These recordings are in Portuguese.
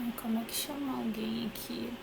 Ai, como é que chama alguém aqui?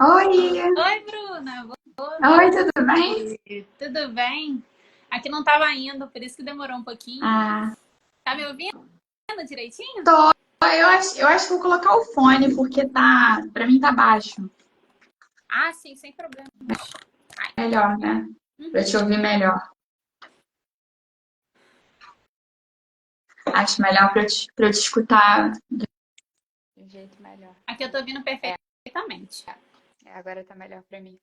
Oi! Oi, Bruna, boa Oi, tudo bem? noite. Tudo bem? Aqui não estava indo, por isso que demorou um pouquinho. Ah, Tá me ouvindo direitinho? tô. Eu acho que vou colocar o fone porque pra mim tá baixo. Ah, sim, sem problemas. Ai, Melhor, né? Pra te uhum. ouvir melhor. Acho melhor pra eu te escutar de um jeito melhor. Aqui eu tô ouvindo É, perfeitamente. agora tá melhor pra mim.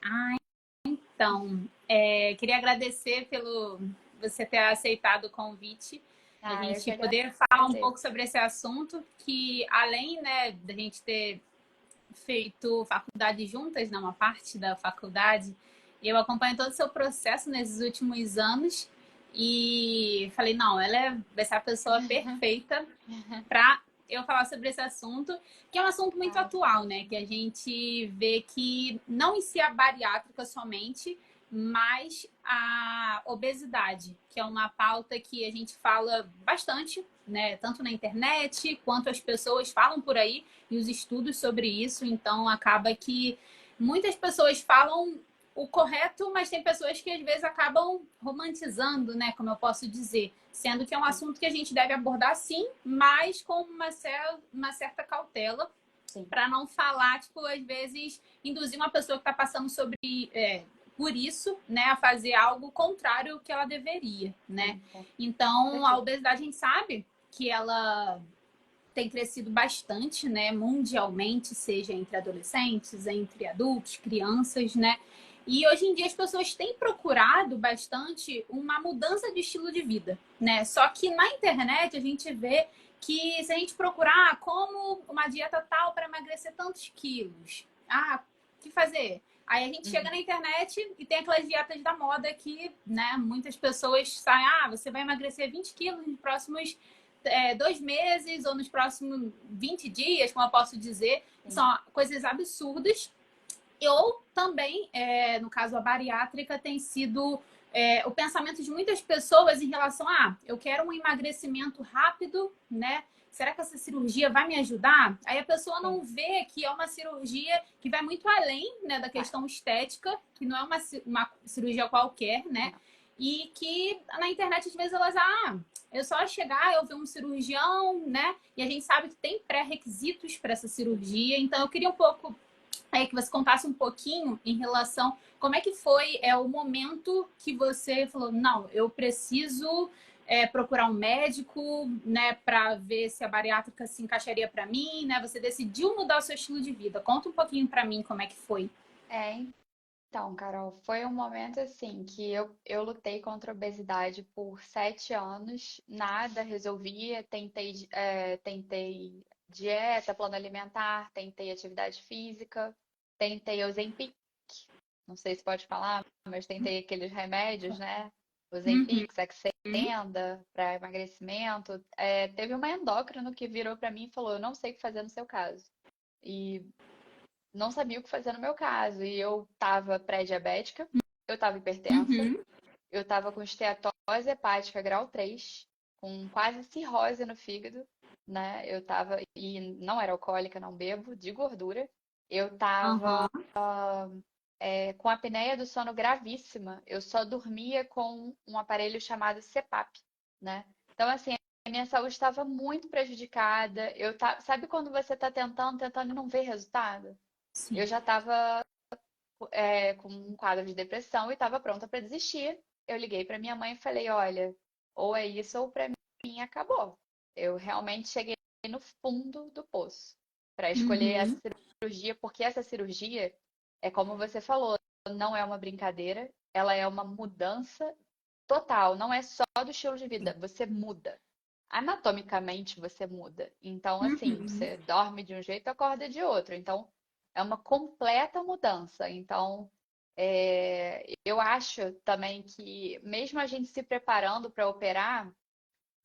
Ah, então, queria agradecer pelo você ter aceitado o convite, da Ah, eu que gente poder falar um pouco agradeço. sobre esse assunto, que além, né, da gente ter feito faculdade juntas, né, uma parte da faculdade, eu acompanho todo o seu processo nesses últimos anos e falei, não, vai ser a pessoa perfeita para eu falar sobre esse assunto, que é um assunto muito Ah, atual, né? Que a gente vê que não em si a bariátrica somente, mas a obesidade, que é uma pauta que a gente fala bastante, né? Tanto na internet quanto as pessoas falam por aí e os estudos sobre isso. Então acaba que muitas pessoas falam o correto, mas tem pessoas que às vezes acabam romantizando, né? Como eu posso dizer, sendo que é um sim, assunto que a gente deve abordar sim, mas com uma certa cautela, sim. para não falar, tipo, às vezes induzir uma pessoa que está passando por isso, né, a fazer algo contrário ao que ela deveria, né? Sim, com Então, a certeza. obesidade a gente sabe que ela tem crescido bastante, né, mundialmente, seja entre adolescentes, entre adultos, crianças, né? E hoje em dia as pessoas têm procurado bastante uma mudança de estilo de vida, né? Só que na internet a gente vê que se a gente procurar como uma dieta tal para emagrecer tantos quilos, o que fazer? Aí a gente chega Uhum. na internet e tem aquelas dietas da moda que, né, muitas pessoas saem, você vai emagrecer 20 quilos nos próximos 2 meses ou nos próximos 20 dias, como eu posso dizer, Sim, são coisas absurdas. Ou também, no caso a bariátrica, tem sido o pensamento de muitas pessoas em relação a eu quero um emagrecimento rápido, né? Será que essa cirurgia vai me ajudar? Aí a pessoa sim. não vê que é uma cirurgia que vai muito além, né, da Vai. questão estética, que não é uma cirurgia qualquer, né? Não. E que na internet, às vezes, é só chegar, eu ver um cirurgião, né? E a gente sabe que tem pré-requisitos para essa cirurgia. Então, eu queria um pouco que você contasse um pouquinho em relação como é que foi o momento que você falou, não, eu preciso procurar um médico, né, para ver se a bariátrica se encaixaria para mim, né? Você decidiu mudar o seu estilo de vida. Conta um pouquinho para mim como é que foi. É, então, Carol, foi um momento assim que eu lutei contra a obesidade por 7 anos, nada resolvia, tentei dieta, plano alimentar, tentei atividade física, tentei Ozempic, não sei se pode falar, mas tentei aqueles remédios, né? Uhum. Ozempic, Saxenda, para emagrecimento. Teve uma endócrino que virou para mim e falou, eu não sei o que fazer no seu caso. E não sabia o que fazer no meu caso. E eu estava pré-diabética, eu estava hipertensa, Uhum. eu estava com esteatose hepática grau 3, com quase cirrose no fígado, né? Eu estava, e não era alcoólica, não bebo, de gordura. Eu estava Uhum. com a apneia do sono gravíssima. Eu só dormia com um aparelho chamado CPAP, né? Então, assim, minha saúde estava muito prejudicada. Sabe quando você está tentando e não vê resultado? Eu Sim. já estava com um quadro de depressão e estava pronta para desistir. Eu liguei para minha mãe e falei: olha, ou é isso ou para mim acabou. Eu realmente cheguei no fundo do poço para escolher essa Uhum. cirurgia, porque essa cirurgia é como você falou, não é uma brincadeira, ela é uma mudança total, não é só do estilo de vida, você muda. Anatomicamente você muda. Então, assim, Uhum. você dorme de um jeito, acorda de outro. Então, é uma completa mudança. Então, eu acho também que, mesmo a gente se preparando para operar,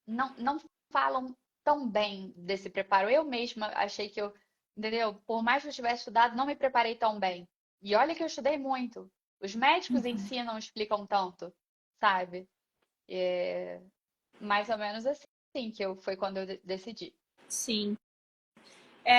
não falam tão bem desse preparo. Eu mesma achei que entendeu? Por mais que eu tivesse estudado, não me preparei tão bem. E olha que eu estudei muito. Os médicos em Uhum. si não explicam tanto, sabe? É mais ou menos assim foi quando eu decidi. Sim.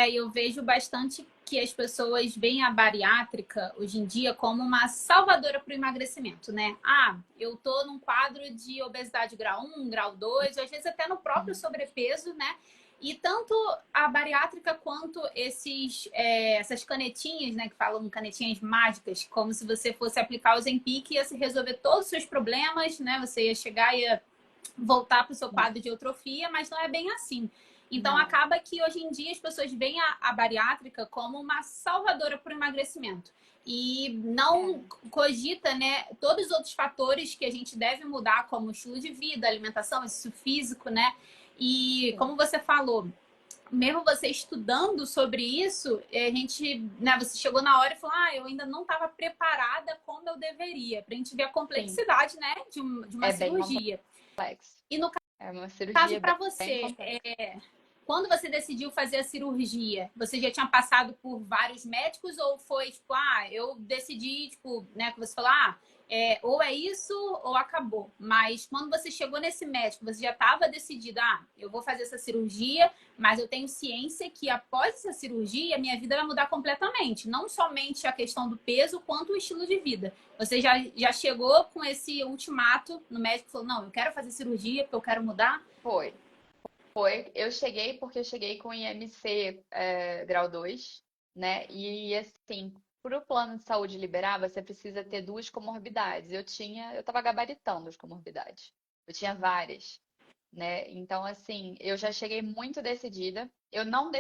Eu vejo bastante que as pessoas veem a bariátrica hoje em dia como uma salvadora para o emagrecimento, né? Ah, eu tô num quadro de obesidade grau 1, grau 2, às vezes até no próprio Uhum. sobrepeso, né? E tanto a bariátrica quanto essas canetinhas, né, que falam canetinhas mágicas, como se você fosse aplicar o Ozempic e ia se resolver todos os seus problemas, né? Você ia chegar e ia voltar para o seu Não, quadro de eutrofia, mas não é bem assim. Então, não. acaba que hoje em dia as pessoas veem a bariátrica como uma salvadora para o emagrecimento. E não É, cogita, né, todos os outros fatores que a gente deve mudar, como estilo de vida, alimentação, exercício físico, né? E sim. como você falou, mesmo você estudando sobre isso, a gente, né, você chegou na hora e falou, eu ainda não estava preparada como eu deveria, para a gente ver a Sim, complexidade, né, de uma é bem cirurgia. complexo. E no É uma caso cirurgia para bem você, complexa. quando você decidiu fazer a cirurgia, você já tinha passado por vários médicos ou foi tipo, eu decidi, tipo, né, que você falou, ou é isso ou acabou. Mas quando você chegou nesse médico, você já estava decidida, eu vou fazer essa cirurgia, mas eu tenho ciência que após essa cirurgia, minha vida vai mudar completamente. Não somente a questão do peso, quanto o estilo de vida. Você já chegou com esse ultimato no médico e falou, não, eu quero fazer cirurgia porque eu quero mudar? Foi, foi. Eu cheguei porque eu cheguei com IMC grau 2, né? E assim, para o plano de saúde liberar, você precisa ter duas comorbidades. Eu estava gabaritando as comorbidades. Eu tinha várias, né? Então, assim, eu já cheguei muito decidida. Eu não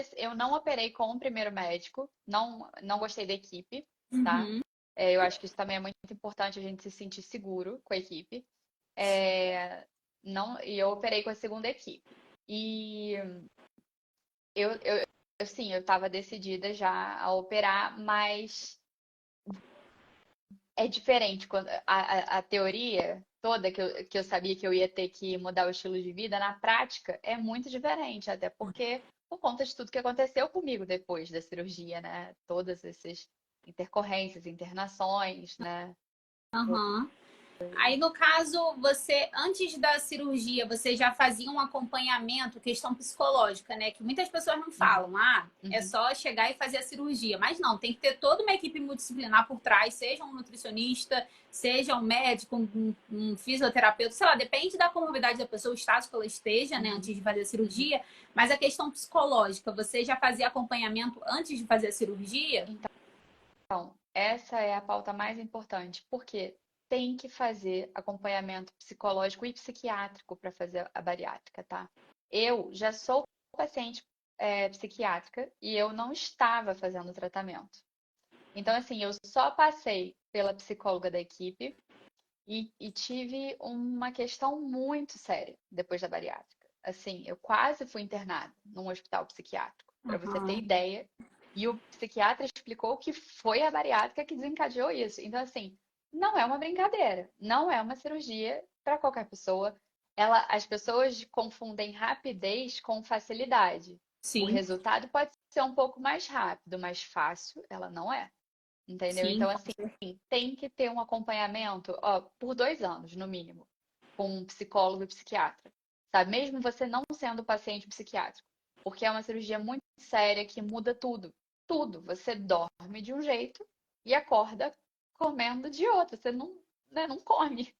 operei com o primeiro médico, não gostei da equipe, tá? Uhum. Eu acho que isso também é muito importante a gente se sentir seguro com a equipe. É, não, e eu operei com a segunda equipe. E sim, eu estava decidida já a operar, mas é diferente quando a teoria toda que eu sabia que eu ia ter que mudar o estilo de vida, na prática é muito diferente, até porque por conta de tudo que aconteceu comigo depois da cirurgia, né? Todas essas intercorrências, internações, né? Aham. Aí, no caso, você, antes da cirurgia, você já fazia um acompanhamento, questão psicológica, né? Que muitas pessoas não Uhum, falam, é uhum, só chegar e fazer a cirurgia. Mas não, tem que ter toda uma equipe multidisciplinar por trás, seja um nutricionista, seja um médico, um fisioterapeuta, sei lá, depende da comorbidade da pessoa, o estágio que ela esteja, né, uhum, antes de fazer a uhum. cirurgia. Mas a questão psicológica, você já fazia acompanhamento antes de fazer a cirurgia? Então, essa é a pauta mais importante, porque tem que fazer acompanhamento psicológico e psiquiátrico para fazer a bariátrica, tá? Eu já sou paciente psiquiátrica e eu não estava fazendo tratamento. Então, assim, eu só passei pela psicóloga da equipe e tive uma questão muito séria depois da bariátrica. Assim, eu quase fui internada num hospital psiquiátrico, para você ter Aham. ideia. E o psiquiatra explicou que foi a bariátrica que desencadeou isso. Então, assim, não é uma brincadeira, não é uma cirurgia para qualquer pessoa. As pessoas confundem rapidez com facilidade. O Sim, resultado pode ser um pouco mais rápido, mas fácil ela não é. Entendeu? sim. Então, assim, tem que ter um acompanhamento, ó, por 2 anos, no mínimo, com um psicólogo e psiquiatra. Sabe? Mesmo você não sendo paciente psiquiátrico. Porque é uma cirurgia muito séria que muda tudo. Tudo. Você dorme de um jeito e acorda comendo de outro. Você não, né, não come,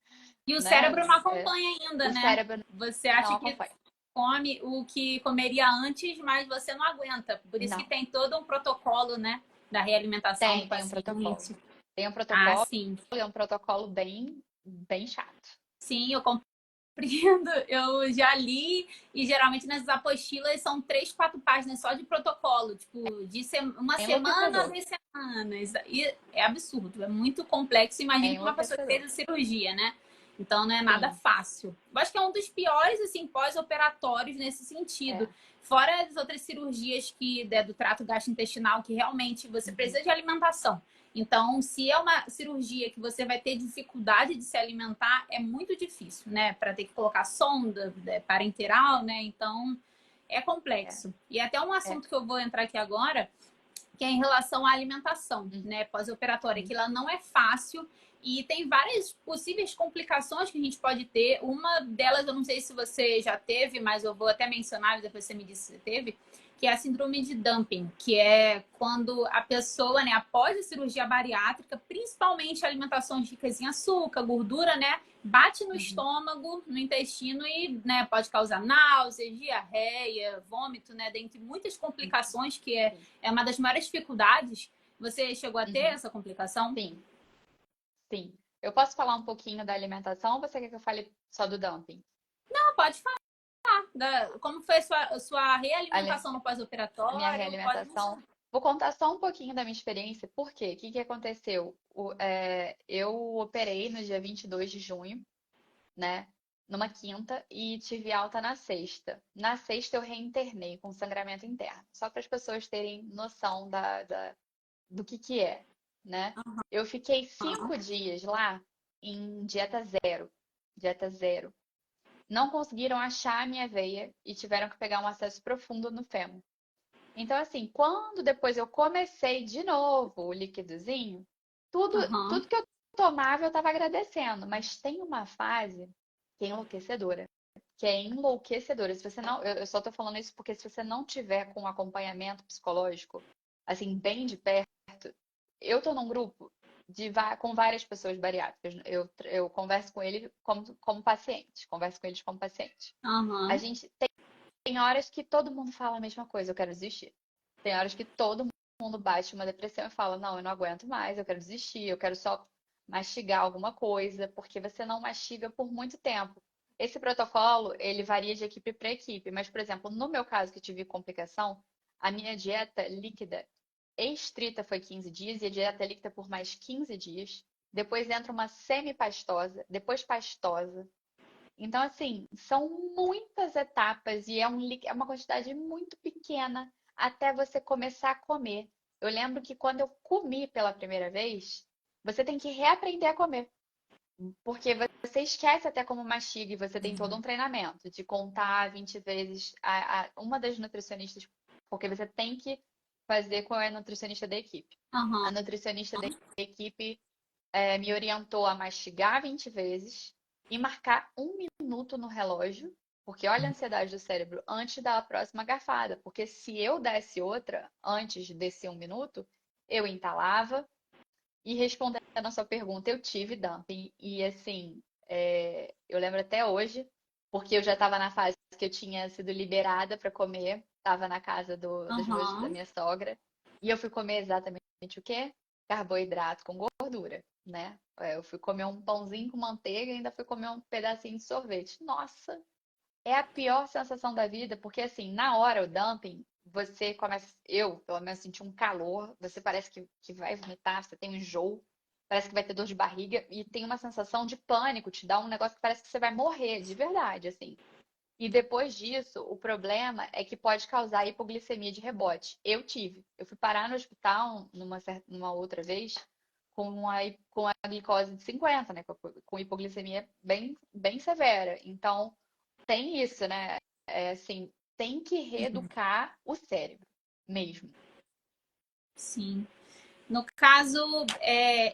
E o né? cérebro não acompanha ainda, O né? cérebro Você não acha que acompanha. come o que comeria antes, mas você não aguenta. Por isso que Não. tem todo um protocolo, né, da realimentação do Tem um protocolo. paciente. Tem um Ah, protocolo, sim. é um protocolo bem chato. Sim, eu compreendo. Eu já li e geralmente nessas apostilas são 3, 4 páginas só de protocolo, tipo, de uma É semana a enlouquecedor. 2 semanas. E é absurdo, é muito complexo. É Imagina para uma pessoa que enlouquecedor. fez a cirurgia, né? Então não é nada Sim, fácil. Eu acho que é um dos piores, assim, pós-operatórios nesse sentido. é. Fora as outras cirurgias do trato gastrointestinal, que realmente você Uhum. precisa de alimentação. Então, se é uma cirurgia que você vai ter dificuldade de se alimentar, é muito difícil, né? Para ter que colocar sonda parenteral, né? Então, é É, complexo. E até um é. assunto que eu vou entrar aqui agora, que é em relação à alimentação, Uhum. né? Pós-operatória, que ela não é fácil e tem várias possíveis complicações que a gente pode ter. Uma delas, eu não sei se você já teve, mas eu vou até mencionar, depois você me disse se você teve, que é a síndrome de dumping, que é quando a pessoa, né, após a cirurgia bariátrica, principalmente alimentações ricas em açúcar, gordura, né, bate no Uhum. estômago, no intestino e, né, pode causar náuseas, diarreia, vômito, né, dentre muitas complicações, que Sim. é uma das maiores dificuldades. Você chegou a ter Uhum. essa complicação? Sim, sim. Eu posso falar um pouquinho da alimentação ou você quer que eu fale só do dumping? Não, pode falar. Como foi a sua Ali- realimentação no A minha pós-operatório? Pode realimentação. mencionar. Vou contar só um pouquinho da minha experiência. Por quê? O que que aconteceu? Eu operei no dia 22 de junho, né? Numa quinta e tive alta na sexta. Na sexta eu reinternei com sangramento interno. Só para as pessoas terem noção do que é, né? Eu fiquei 5 dias lá em dieta zero. Dieta zero. Não conseguiram achar a minha veia e tiveram que pegar um acesso profundo no fêmur. Então, assim, quando depois eu comecei de novo o líquidozinho, tudo, Aham. tudo que eu tomava eu estava agradecendo, mas tem uma fase que é enlouquecedora. Que é enlouquecedora. Se você não, eu só tô falando isso porque se você não tiver com acompanhamento psicológico, assim, bem de perto, eu tô num grupo com várias pessoas bariátricas. Eu converso com ele como paciente, converso com eles como paciente. A Aham. gente tem horas que todo mundo fala a mesma coisa, eu quero desistir. Tem horas que todo mundo bate uma depressão e fala, não, eu não aguento mais, eu quero desistir, eu quero só mastigar alguma coisa, porque você não mastiga por muito tempo. Esse protocolo, ele varia de equipe para equipe, mas, por exemplo, no meu caso que tive complicação, a minha dieta líquida estrita foi 15 dias e a dieta líquida por mais 15 dias. Depois entra uma semi-pastosa, depois pastosa, então, assim, são muitas etapas e é uma quantidade muito pequena até você começar a comer. Eu lembro que quando eu comi pela primeira vez, você tem que reaprender a comer, porque você esquece até como mastiga e você tem todo um treinamento de contar 20 vezes uma das nutricionistas, porque você tem que fazer com a nutricionista da equipe. A Aham. nutricionista da equipe me orientou a mastigar 20 vezes e marcar 1 minuto no relógio, porque olha a ansiedade do cérebro, antes da próxima garfada. Porque se eu desse outra antes desse 1 minuto, eu entalava e respondendo a sua pergunta, eu tive dumping. E assim, eu lembro até hoje, porque eu já estava na fase que eu tinha sido liberada para comer, estava na casa da Aham. minha sogra, e eu fui comer exatamente o quê? Carboidrato com gordura, né? Eu fui comer um pãozinho com manteiga e ainda fui comer um pedacinho de sorvete. Nossa, é a pior sensação da vida, porque assim, na hora o dumping, você começa, eu pelo menos senti um calor, você parece que vai vomitar, você tem um enjoo, parece que vai ter dor de barriga e tem uma sensação de pânico, te dá um negócio que parece que você vai morrer, de verdade, assim. E depois disso, o problema é que pode causar hipoglicemia de rebote. Eu tive. Eu fui parar no hospital numa outra vez com a glicose de 50, né? Com hipoglicemia bem severa. Então, tem isso, né? É assim, tem que reeducar o cérebro mesmo. Sim. No caso,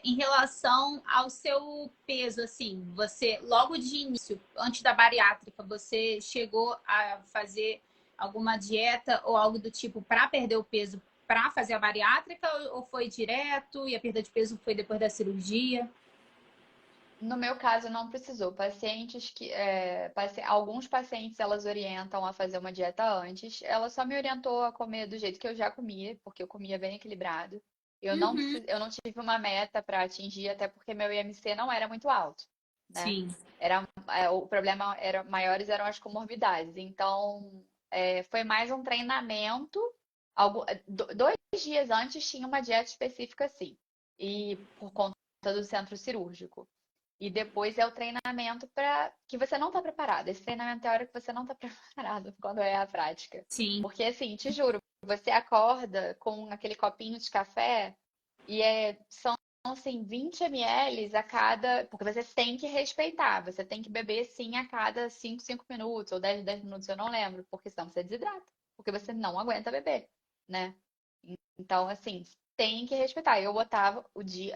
em relação ao seu peso, assim, você, logo de início, antes da bariátrica, você chegou a fazer alguma dieta ou algo do tipo para perder o peso para fazer a bariátrica ou foi direto e a perda de peso foi depois da cirurgia? No meu caso, não precisou. Alguns pacientes elas orientam a fazer uma dieta antes. Ela só me orientou a comer do jeito que eu já comia, porque eu comia bem equilibrado. Uhum, Eu não tive uma meta para atingir, até porque meu IMC não era muito alto, né? sim. O problema era maiores eram as comorbidades. Então, foi mais um treinamento. 2 dias antes tinha uma dieta específica, sim. E por conta do centro cirúrgico. E depois é o treinamento para que você não está preparado. Esse treinamento é a hora que você não está preparado quando é a prática. Sim. Porque assim, te juro, você acorda com aquele copinho de café e são assim 20 ml a cada, porque você tem que respeitar, você tem que beber sim a cada 5 minutos ou 10 minutos, eu não lembro, porque senão você desidrata, porque você não aguenta beber, né? Então, assim, tem que respeitar. Eu botava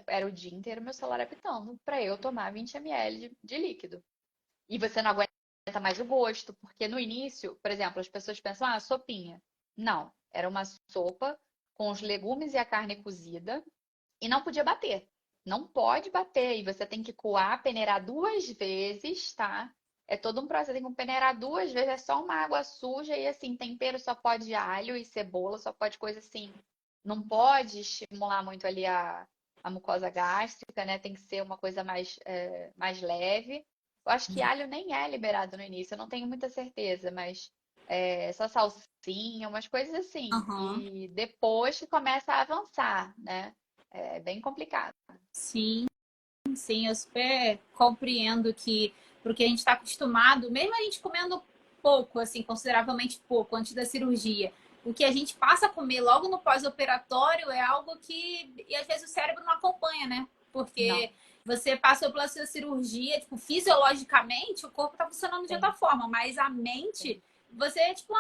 era o dia inteiro meu celular apitando para eu tomar 20 ml de líquido. E você não aguenta mais o gosto, porque no início, por exemplo, as pessoas pensam, ah, sopinha. Não, era uma sopa com os legumes e a carne cozida e não podia bater. Não pode bater. E você tem que coar, peneirar 2 vezes, tá? É todo um processo. Tem que peneirar 2 vezes. É só uma água suja e assim, tempero só pode alho e cebola, só pode coisa assim. Não pode estimular muito ali a mucosa gástrica, né? Tem que ser uma coisa mais leve. Eu acho que alho nem é liberado no início, eu não tenho muita certeza, mas só salsinha, umas coisas assim. Aham. E depois que começa a avançar, né? É bem complicado. Sim, sim, eu super compreendo que, porque a gente está acostumado, mesmo a gente comendo pouco, assim, consideravelmente pouco antes da cirurgia, o que a gente passa a comer logo no pós-operatório é algo que, e às vezes o cérebro não acompanha, né? Não, Porque você passou pela sua cirurgia, tipo, fisiologicamente, o corpo tá funcionando de outra sim, forma, mas a mente, sim, você, tipo,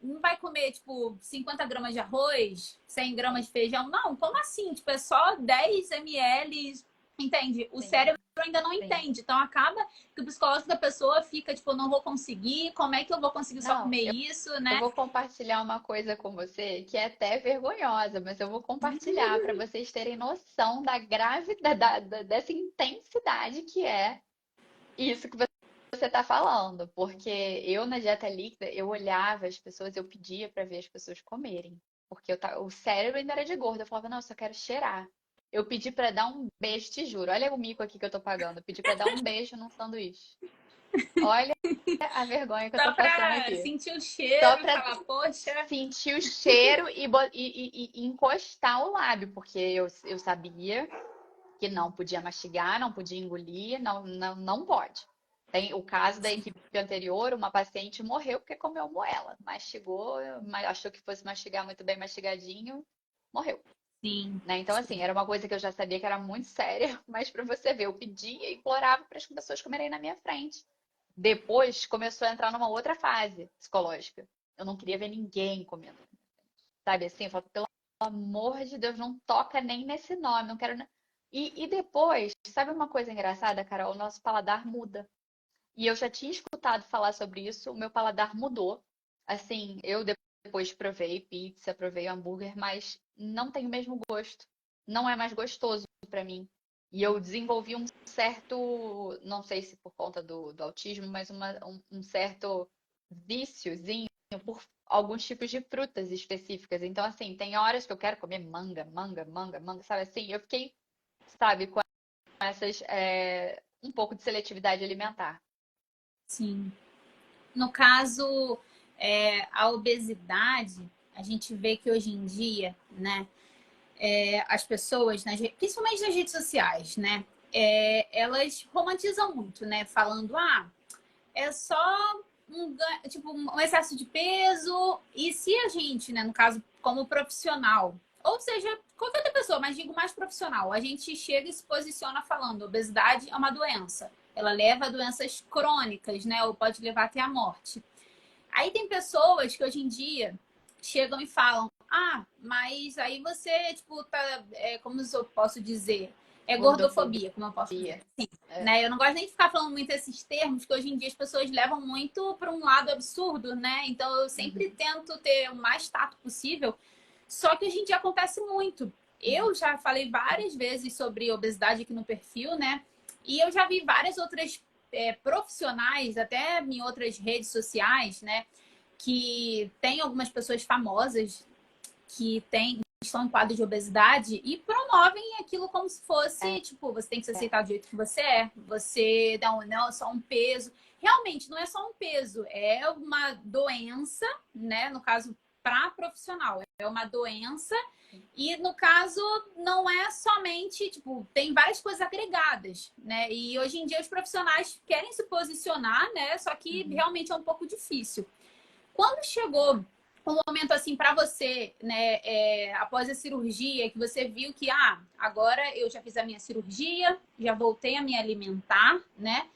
não vai comer, tipo, 50 gramas de arroz, 100 gramas de feijão. Não, como assim? Tipo, é só 10 ml, entende? O sim, cérebro ainda não sim. entende. Então, acaba que o psicológico da pessoa fica, tipo, não vou conseguir, como é que eu vou conseguir só Não, comer isso, eu né? vou compartilhar uma coisa com você que é até vergonhosa, mas eu vou compartilhar para vocês terem noção da gravidade, dessa intensidade que é isso que você está falando. Porque eu, na dieta líquida, eu olhava as pessoas, eu pedia para ver as pessoas comerem. Porque o cérebro ainda era de gordo. Eu falava, não, eu só quero cheirar. Eu pedi para dar um beijo, te juro. Olha o mico aqui que eu tô pagando. Eu pedi para dar um beijo num sanduíche. Olha a vergonha que eu Só tô passando pra aqui. sentir o Só cheiro e para falar, poxa, sentir o cheiro e encostar o lábio, porque eu sabia que não podia mastigar, não podia engolir, não pode. Tem o caso da equipe anterior, uma paciente morreu porque comeu moela. Mastigou, achou que fosse mastigar muito bem mastigadinho, morreu. sim, Né? Então, assim, era uma coisa que eu já sabia que era muito séria, mas para você ver, eu pedia e implorava para as pessoas comerem na minha frente. Depois começou a entrar numa outra fase psicológica. Eu não queria ver ninguém comendo. Sabe assim? Eu falo, pelo amor de Deus, não toca nem nesse nome, não quero. E depois, sabe uma coisa engraçada, Carol? O nosso paladar muda. E eu já tinha escutado falar sobre isso, o meu paladar mudou. Assim, eu depois provei pizza, provei hambúrguer, mas não tem o mesmo gosto. Não é mais gostoso para mim. E eu desenvolvi um certo, não sei se por conta do autismo, mas um certo víciozinho por alguns tipos de frutas específicas. Então, assim, tem horas que eu quero comer manga, manga, manga, manga, sabe assim? Eu fiquei, sabe, com essas, um pouco de seletividade alimentar. sim. No caso, a obesidade, a gente vê que hoje em dia, né, as pessoas, principalmente nas redes sociais, né, elas romantizam muito, né, falando, é só tipo, um excesso de peso. E se a gente, né, no caso, como profissional, ou seja, qualquer outra pessoa, mas digo mais profissional, a gente chega e se posiciona falando, obesidade é uma doença. Ela leva a doenças crônicas, né? Ou pode levar até a morte. Aí tem pessoas que hoje em dia chegam e falam: mas aí você, tipo, tá. Como eu posso dizer? É Gordofobia. gordofobia, como eu posso dizer. É. Né? Eu não gosto nem de ficar falando muito esses termos, que hoje em dia as pessoas levam muito para um lado absurdo, né? Então eu sempre Uhum, tento ter o mais tato possível. Só que hoje em dia acontece muito. uhum, Eu já falei várias vezes sobre obesidade aqui no perfil, né? E eu já vi várias outras profissionais, até em outras redes sociais, né? Que tem algumas pessoas famosas que estão em quadro de obesidade e promovem aquilo como se fosse, tipo, você tem que se É, aceitar do jeito que você é, você não é só um peso. Realmente, não é só um peso, é uma doença, né? No caso, para profissional, é uma doença. E no caso, não é somente, tipo, tem várias coisas agregadas, né? E hoje em dia os profissionais querem se posicionar, né? Só que uhum, realmente é um pouco difícil. Quando chegou um momento assim para você, né, após a cirurgia, que você viu que agora eu já fiz a minha cirurgia, já voltei a me alimentar, né?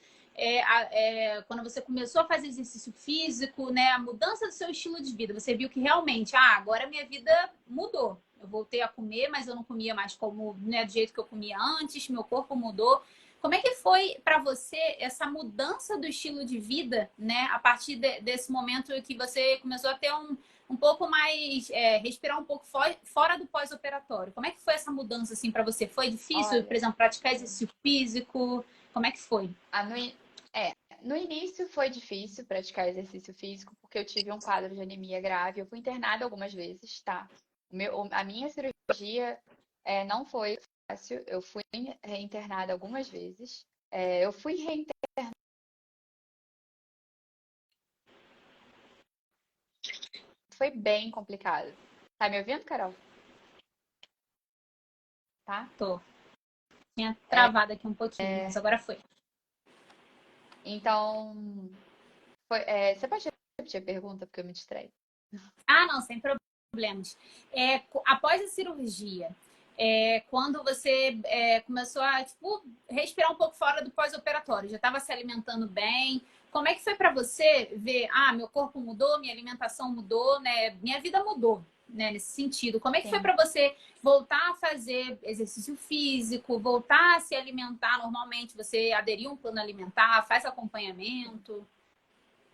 Quando você começou a fazer exercício físico, né, a mudança do seu estilo de vida, você viu que realmente, agora minha vida mudou. Eu voltei a comer, mas eu não comia mais como, né, do jeito que eu comia antes, meu corpo mudou. Como é que foi para você essa mudança do estilo de vida, né? A partir desse momento que você começou a ter um pouco mais, respirar um pouco fora do pós-operatório. Como é que foi essa mudança assim para você? Foi difícil, por olha, exemplo, praticar exercício físico? Como é que foi? ah, no início foi difícil praticar exercício físico, porque eu tive um quadro de anemia grave. Eu fui internada algumas vezes, tá? A minha cirurgia não foi fácil. Eu fui reinternada algumas vezes. Eu fui reinternar. Foi bem complicado. Tá me ouvindo, Carol? Tá? Tô. Tinha travado aqui um pouquinho, mas É, agora foi. então, você pode repetir a pergunta, porque eu me distraí. Não, sem problemas. Após a cirurgia, quando você começou a tipo, respirar um pouco fora do pós-operatório, já estava se alimentando bem. Como é que foi para você ver, meu corpo mudou, minha alimentação mudou, né? Minha vida mudou, né? Nesse sentido. Como é que foi Sim. para você voltar a fazer exercício físico, voltar a se alimentar normalmente? Você aderiu a um plano alimentar, faz acompanhamento?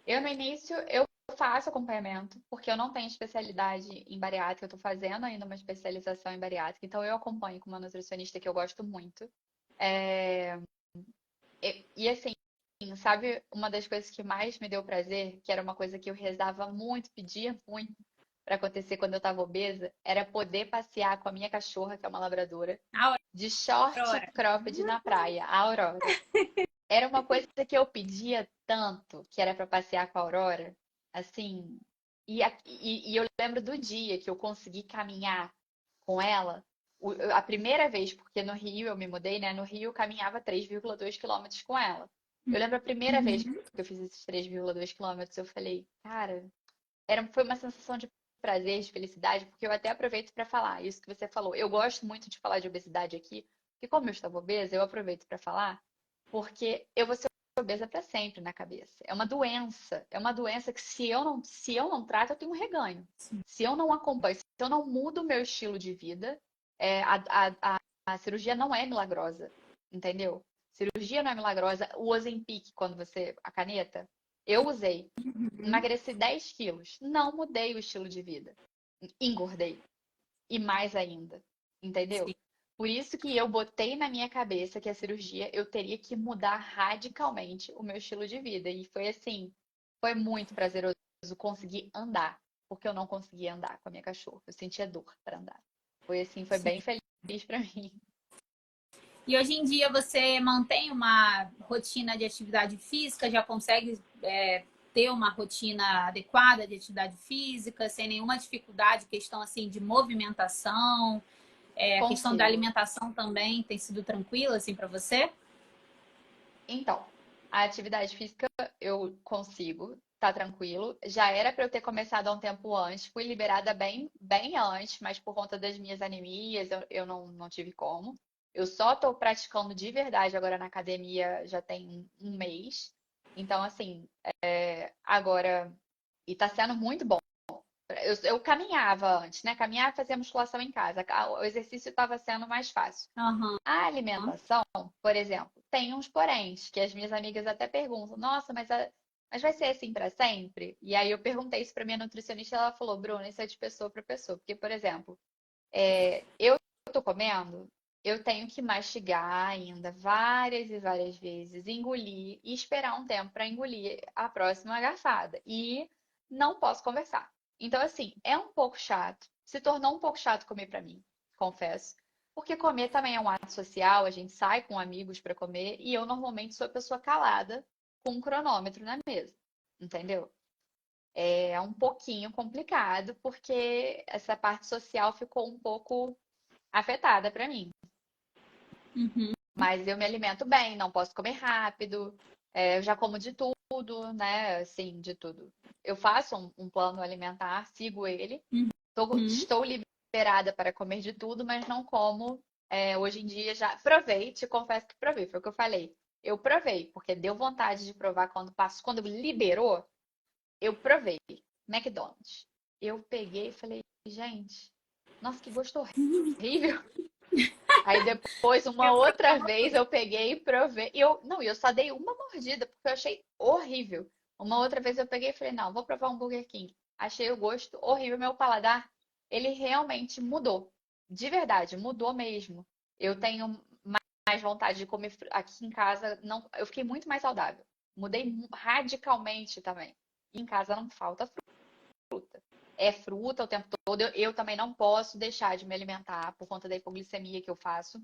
No início, eu faço acompanhamento, porque eu não tenho especialidade em bariátrica, eu estou fazendo ainda uma especialização em bariátrica, então eu acompanho com uma nutricionista que eu gosto muito. É, e assim, sabe, uma das coisas que mais me deu prazer, que era uma coisa que eu rezava muito, pedia muito para acontecer quando eu estava obesa, era poder passear com a minha cachorra, que é uma labradora, A de short Aurora. cropped na praia, a Aurora. Era uma coisa que eu pedia tanto, que era para passear com a Aurora, assim. E eu lembro do dia que eu consegui caminhar com ela, a primeira vez, porque no Rio eu me mudei, né? No Rio eu caminhava 3,2 quilômetros com ela. Eu lembro a primeira vez que Uhum. eu fiz esses 3,2 quilômetros, eu falei, cara, foi uma sensação de prazer, de felicidade, porque eu até aproveito para falar isso que você falou. Eu gosto muito de falar de obesidade aqui, porque como eu estava obesa, eu aproveito para falar, porque eu vou ser obesa para sempre na cabeça. É uma doença que se eu não trato, eu tenho um reganho. Se eu não acompanho, se eu não mudo o meu estilo de vida, a cirurgia não é milagrosa, entendeu? Cirurgia não é milagrosa. O Ozempic, quando a caneta, eu usei. Emagreci 10 quilos. Não mudei o estilo de vida. Engordei. E mais ainda. Entendeu? Sim. Por isso que eu botei na minha cabeça que a cirurgia eu teria que mudar radicalmente o meu estilo de vida. E foi assim, foi muito prazeroso conseguir andar, porque eu não conseguia andar com a minha cachorra. Eu sentia dor para andar. Foi assim, foi bem feliz para mim. E hoje em dia você mantém uma rotina de atividade física, já consegue ter uma rotina adequada de atividade física, sem nenhuma dificuldade, questão assim de movimentação, a questão da Consigo. alimentação também tem sido tranquila assim para você? Então, a atividade física eu consigo, tá tranquilo. Já era para eu ter começado há um tempo antes, fui liberada bem, bem antes, mas por conta das minhas anemias eu não tive como. Eu só tô praticando de verdade agora na academia já tem um mês. Então, assim, agora. E tá sendo muito bom. Eu caminhava antes, né? Caminhava e fazia musculação em casa. O exercício estava sendo mais fácil. Aham. A alimentação, por exemplo, tem uns poréns, que as minhas amigas até perguntam, nossa, mas vai ser assim para sempre? E aí eu perguntei isso para minha nutricionista e ela falou, Bruna, isso é de pessoa para pessoa. Porque, por exemplo, eu tô comendo, eu tenho que mastigar ainda várias e várias vezes, engolir e esperar um tempo para engolir a próxima garfada. E não posso conversar. Então, assim, é um pouco chato. Se tornou um pouco chato comer para mim, confesso. Porque comer também é um ato social, a gente sai com amigos para comer e eu normalmente sou a pessoa calada com um cronômetro na mesa, entendeu? É um pouquinho complicado porque essa parte social ficou um pouco afetada para mim. Uhum. Mas eu me alimento bem, não posso comer rápido, eu já como de tudo, né? Assim, de tudo. Eu faço um plano alimentar, sigo ele. Uhum. Estou liberada para comer de tudo, mas não como. Hoje em dia já provei, te confesso que provei, foi o que eu falei. Eu provei, porque deu vontade de provar quando passou, quando liberou, eu provei. McDonald's. Eu peguei e falei, gente, nossa, que gosto horrível. Aí depois, uma outra vez, eu peguei e provei. Não, eu só dei uma mordida, porque eu achei horrível. Uma outra vez eu peguei e falei, não, vou provar um Burger King. Achei o gosto horrível, meu paladar, ele realmente mudou. De verdade, mudou mesmo. Eu tenho mais vontade de comer aqui em casa, não, eu fiquei muito mais saudável. Mudei radicalmente também. E em casa não falta fruta. É fruta o tempo todo. Eu também não posso deixar de me alimentar por conta da hipoglicemia que eu faço,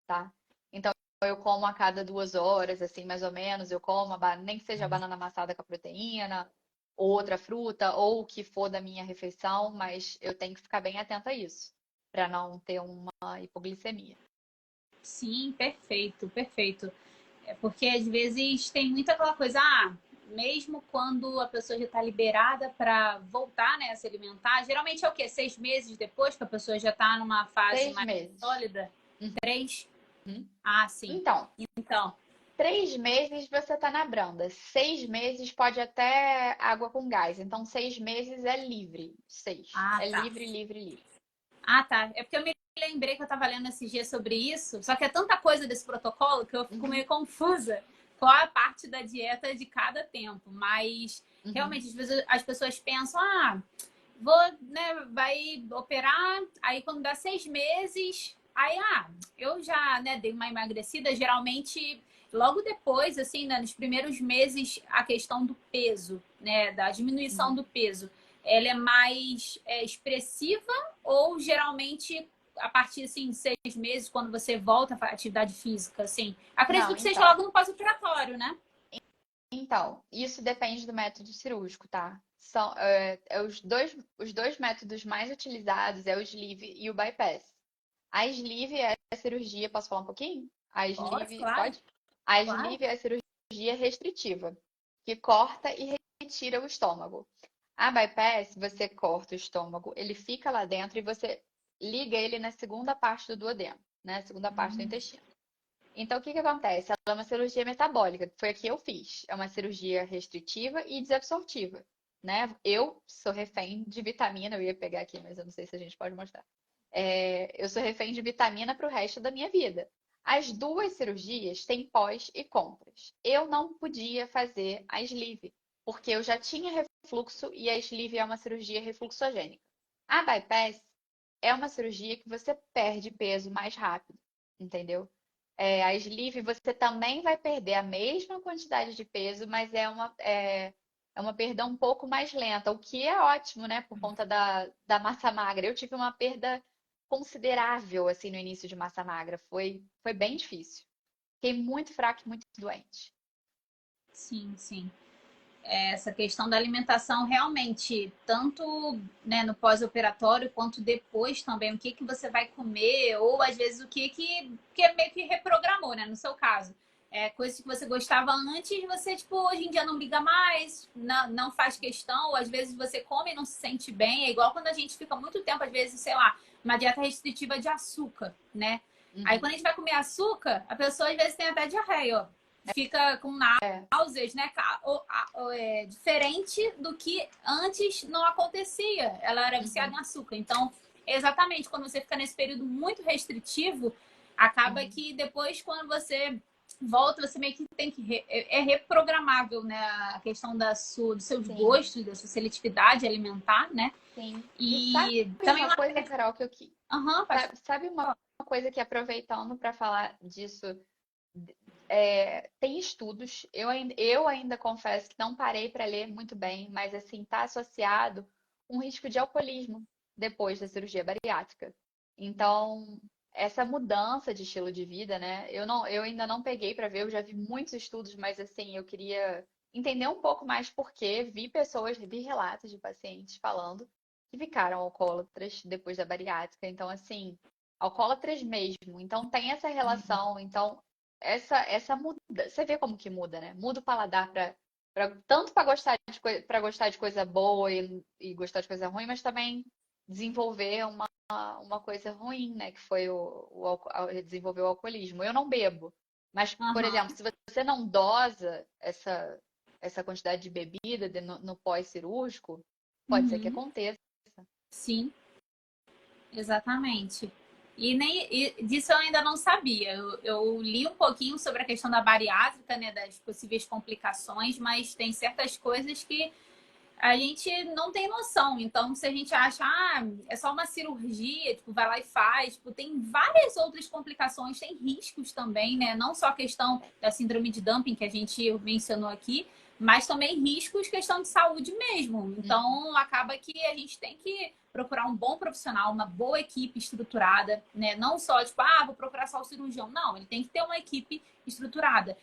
tá? Então, eu como a cada 2 horas, assim, mais ou menos. Eu como, nem que seja a banana amassada com a proteína, outra fruta, ou o que for da minha refeição, mas eu tenho que ficar bem atenta a isso, para não ter uma hipoglicemia. Sim, perfeito, perfeito. É porque às vezes tem muita aquela coisa, mesmo quando a pessoa já está liberada para voltar, né, a se alimentar, geralmente é o quê? 6 meses depois que a pessoa já está numa fase Seis mais meses. sólida? Uhum. 3? Ah, sim. Então, Então, 3 meses você tá na branda. 6 meses pode até água com gás. Então, 6 meses é livre. Seis. ah, É tá. livre, livre, livre. Ah, tá. É porque eu me lembrei que eu estava lendo esses dias sobre isso, só que é tanta coisa desse protocolo que eu fico Uhum, meio confusa qual é a parte da dieta de cada tempo. Mas uhum. realmente, às vezes as pessoas pensam, vou, né, vai operar, aí quando dá 6 meses, aí, eu já, né, dei uma emagrecida, geralmente, logo depois, assim, né, nos primeiros meses, a questão do peso, né, da diminuição Uhum. do peso, ela é mais expressiva ou geralmente a partir, assim, 6 meses, quando você volta à atividade física, assim? Acredito Não, que seja então. logo no pós-operatório, né? Então, isso depende do método cirúrgico, tá? São os dois métodos mais utilizados é o sleeve e o bypass. A sleeve é a cirurgia, posso falar um pouquinho? A Pode, sleeve, claro, pode? A claro. sleeve é a cirurgia restritiva, que corta e retira o estômago. A bypass, você corta o estômago, ele fica lá dentro e você liga ele na segunda parte do duodeno, né? Segunda parte do intestino. Então, o que que acontece? Ela é uma cirurgia metabólica, que foi a que eu fiz. É uma cirurgia restritiva e desabsortiva, né? Eu sou refém de vitamina, eu ia pegar aqui, mas eu não sei se a gente pode mostrar. Eu sou refém de vitamina para o resto da minha vida. As duas cirurgias têm pós e contras. Eu não podia fazer a sleeve, porque eu já tinha refluxo e a sleeve é uma cirurgia refluxogênica. A bypass é uma cirurgia que você perde peso mais rápido, entendeu? A sleeve você também vai perder a mesma quantidade de peso, mas é uma perda um pouco mais lenta, o que é ótimo, né? Por conta da massa magra. Eu tive uma perda considerável, assim, no início de massa magra. Foi bem difícil. Fiquei muito fraca e muito doente. Sim, sim. Essa questão da alimentação realmente, tanto, né, no pós-operatório quanto depois também, o que que você vai comer, ou às vezes o que meio que reprogramou, né, no seu caso. Coisas que você gostava antes, você, tipo, hoje em dia não liga mais, não faz questão, ou às vezes você come e não se sente bem. É igual quando a gente fica muito tempo, às vezes, sei lá, uma dieta restritiva de açúcar, né? Aí Uhum. quando a gente vai comer açúcar, a pessoa às vezes tem até diarreia, ó. Fica com É. náuseas, né? Diferente do que antes não acontecia. Ela era viciada Uhum. em açúcar. Então, exatamente, quando você fica nesse período muito restritivo, acaba Uhum. que depois, quando você volta, você meio que tem que. É reprogramável, né? A questão dos seus Sim, gostos, da sua seletividade alimentar, né? sim. E sabe E também uma uma. coisa, Carol, que eu Aham, pode Sabe uma falar. coisa que, aproveitando para falar disso, tem estudos, eu ainda confesso que não parei para ler muito bem, mas assim, está associado um risco de alcoolismo depois da cirurgia bariátrica. Então, essa mudança de estilo de vida, né? Eu ainda não peguei para ver, eu já vi muitos estudos, mas assim, eu queria entender um pouco mais porque vi relatos de pacientes falando que ficaram alcoólatras depois da bariátrica. Então, assim, alcoólatras mesmo. Então, tem essa relação. Então, essa muda, você vê como que muda, né? Muda o paladar tanto para gostar de coisa boa e gostar de coisa ruim, mas também desenvolver uma coisa ruim, né? Que foi desenvolver o alcoolismo. Eu não bebo, mas, por Aham, exemplo, se você não dosa essa quantidade de bebida no pós-cirúrgico, pode ser que uhum, aconteça. sim, exatamente. E disso eu ainda não sabia. Eu li um pouquinho sobre a questão da bariátrica, né, das possíveis complicações, mas tem certas coisas que a gente não tem noção. Então, se a gente acha, é só uma cirurgia, tipo, vai lá e faz, tipo, tem várias outras complicações, tem riscos também, né? Não só a questão da síndrome de dumping que a gente mencionou aqui, mas também riscos, questão de saúde mesmo. Uhum. Então, acaba que a gente tem que procurar um bom profissional, uma boa equipe estruturada, né? Não só, tipo, vou procurar só o cirurgião. Não, ele tem que ter uma equipe estruturada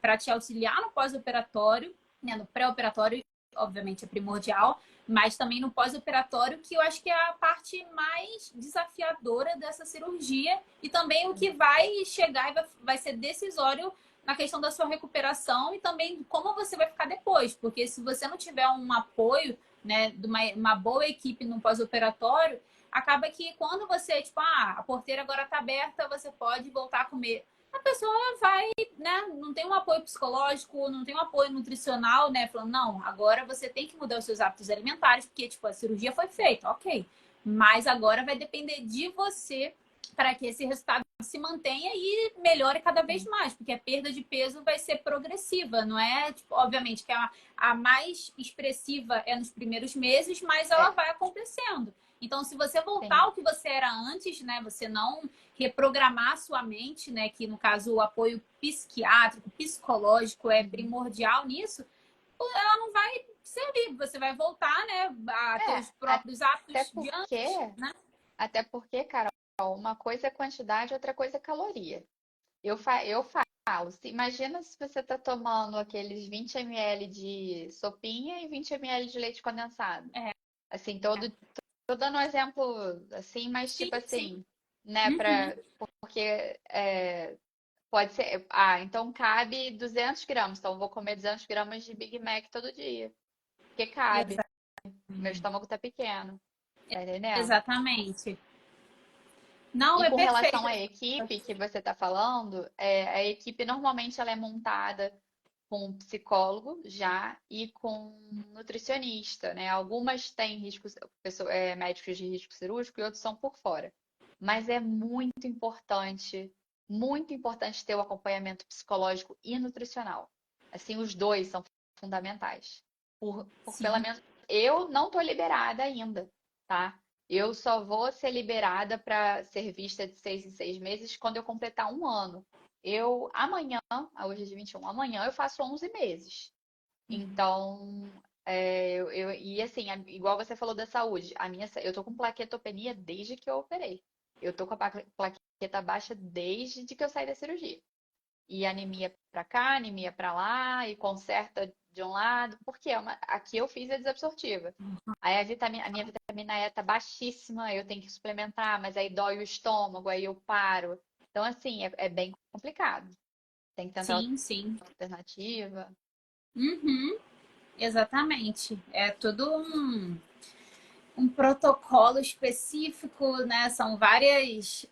para te auxiliar no pós-operatório, né, no pré-operatório obviamente é primordial, mas também no pós-operatório, que eu acho que é a parte mais desafiadora dessa cirurgia e também o que vai chegar e vai ser decisório na questão da sua recuperação e também como você vai ficar depois, porque se você não tiver um apoio, né, de uma boa equipe no pós-operatório, acaba que quando você, tipo, a porteira agora está aberta, você pode voltar a comer. A pessoa vai, né, não tem um apoio psicológico, não tem um apoio nutricional, né, falando, não, agora você tem que mudar os seus hábitos alimentares, porque, tipo, a cirurgia foi feita, ok. Mas agora vai depender de você para que esse resultado se mantenha e melhore cada vez Sim, mais, porque a perda de peso vai ser progressiva, não é? Tipo, obviamente que a mais expressiva é nos primeiros meses, mas ela é, vai acontecendo. Então, se você voltar sim. ao que você era antes, né, você não reprogramar a sua mente, né, que no caso o apoio psiquiátrico, psicológico é Uhum. primordial nisso, ela não vai servir. Você vai voltar, né, a ter É, os próprios até hábitos de porque, antes, né? até porque, Carol, uma coisa é quantidade, outra coisa é caloria. Eu falo, imagina se você está tomando aqueles 20 ml de sopinha e 20 ml de leite condensado. É, Assim, tô dando um exemplo assim, mas sim, tipo sim. assim, né, Uhum. porque pode ser, então cabe 200 gramas, então eu vou comer 200 gramas de Big Mac todo dia, porque cabe, meu estômago tá pequeno, tá entendendo? Exatamente. Não, E é com relação perfeito. à equipe que você está falando, a equipe normalmente ela é montada com um psicólogo já e com um nutricionista, né? Algumas têm médicos de risco cirúrgico e outros são por fora. Mas é muito importante ter o acompanhamento psicológico e nutricional. Assim, os dois são fundamentais. Por pelo Sim, menos eu não estou liberada ainda, tá? Eu só vou ser liberada para ser vista de 6 em 6 meses quando eu completar um ano. Amanhã, hoje é dia 21, amanhã eu faço 11 meses. Então, e assim, igual você falou da saúde, eu tô com plaquetopenia desde que eu operei. Eu tô com a plaqueta baixa desde que eu saí da cirurgia. E anemia pra cá, anemia pra lá, e conserta de um lado, porque aqui eu fiz a desabsortiva. Aí a minha vitamina E tá baixíssima, eu tenho que suplementar, mas aí dói o estômago, aí eu paro. Então, assim, é bem complicado. Tem que tentar sim, sim. alternativa. Uhum. Exatamente. É todo um protocolo específico, né? São várias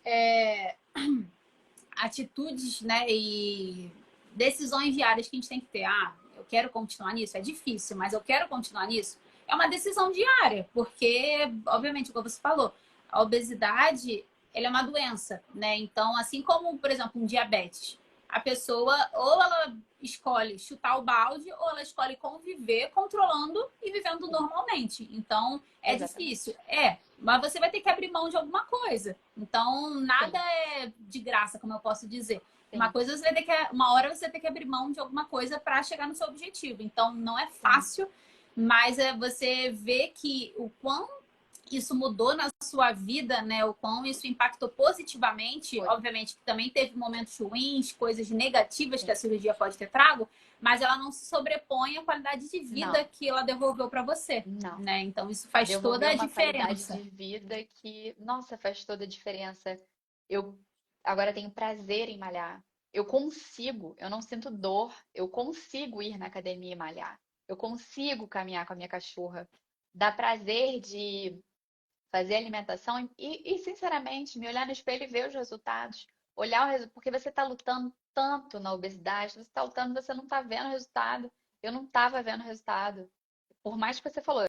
atitudes, né? E decisões diárias que a gente tem que ter. Eu quero continuar nisso? É difícil, mas eu quero continuar nisso? É uma decisão diária, porque, obviamente, como você falou, a obesidade ela é uma doença, né? Então, assim como, por exemplo, um diabetes. a pessoa ou ela escolhe chutar o balde ou ela escolhe conviver controlando e vivendo normalmente. Então, é Exatamente. difícil. Mas você vai ter que abrir mão de alguma coisa. Então, nada Sim, é de graça, como eu posso dizer. Uma sim, coisa você vai ter que, uma hora você vai ter que abrir mão de alguma coisa para chegar no seu objetivo. Então, não é sim. fácil, mas é você vê que o quão isso mudou na sua vida, né? O quão isso impactou positivamente. Foi. Obviamente que também teve momentos ruins, coisas negativas que Sim. a cirurgia pode ter trago, mas ela não se sobrepõe à qualidade de vida Não, que ela devolveu para você, não. né? Então isso faz toda Devolver a uma qualidade diferença. de vida que, nossa, faz toda a diferença. Eu agora tenho prazer em malhar. Eu não sinto dor, eu consigo ir na academia e malhar. Eu consigo caminhar com a minha cachorra. Dá prazer de fazer alimentação sinceramente, me olhar no espelho e ver os resultados. Porque você está lutando tanto na obesidade, você está lutando, você não está vendo o resultado. Eu não estava vendo o resultado. Por mais que você falou,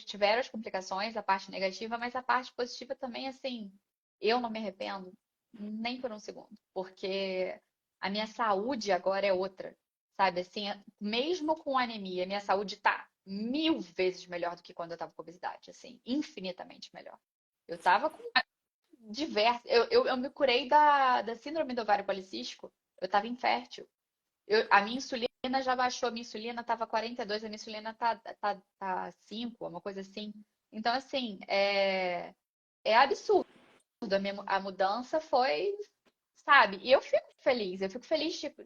tiveram as complicações, a parte negativa, mas a parte positiva também, assim, eu não me arrependo nem por um segundo, porque a minha saúde agora é outra, sabe? Assim, mesmo com anemia, minha saúde tá 1000 vezes melhor do que quando eu tava com obesidade, assim, infinitamente melhor. Eu tava com diversas. Eu me curei da síndrome do ovário policístico, eu tava infértil. A minha insulina já baixou, a minha insulina estava 42, a minha insulina tá 5, uma coisa assim. Então, assim, é absurdo. A mudança foi, sabe? E eu fico feliz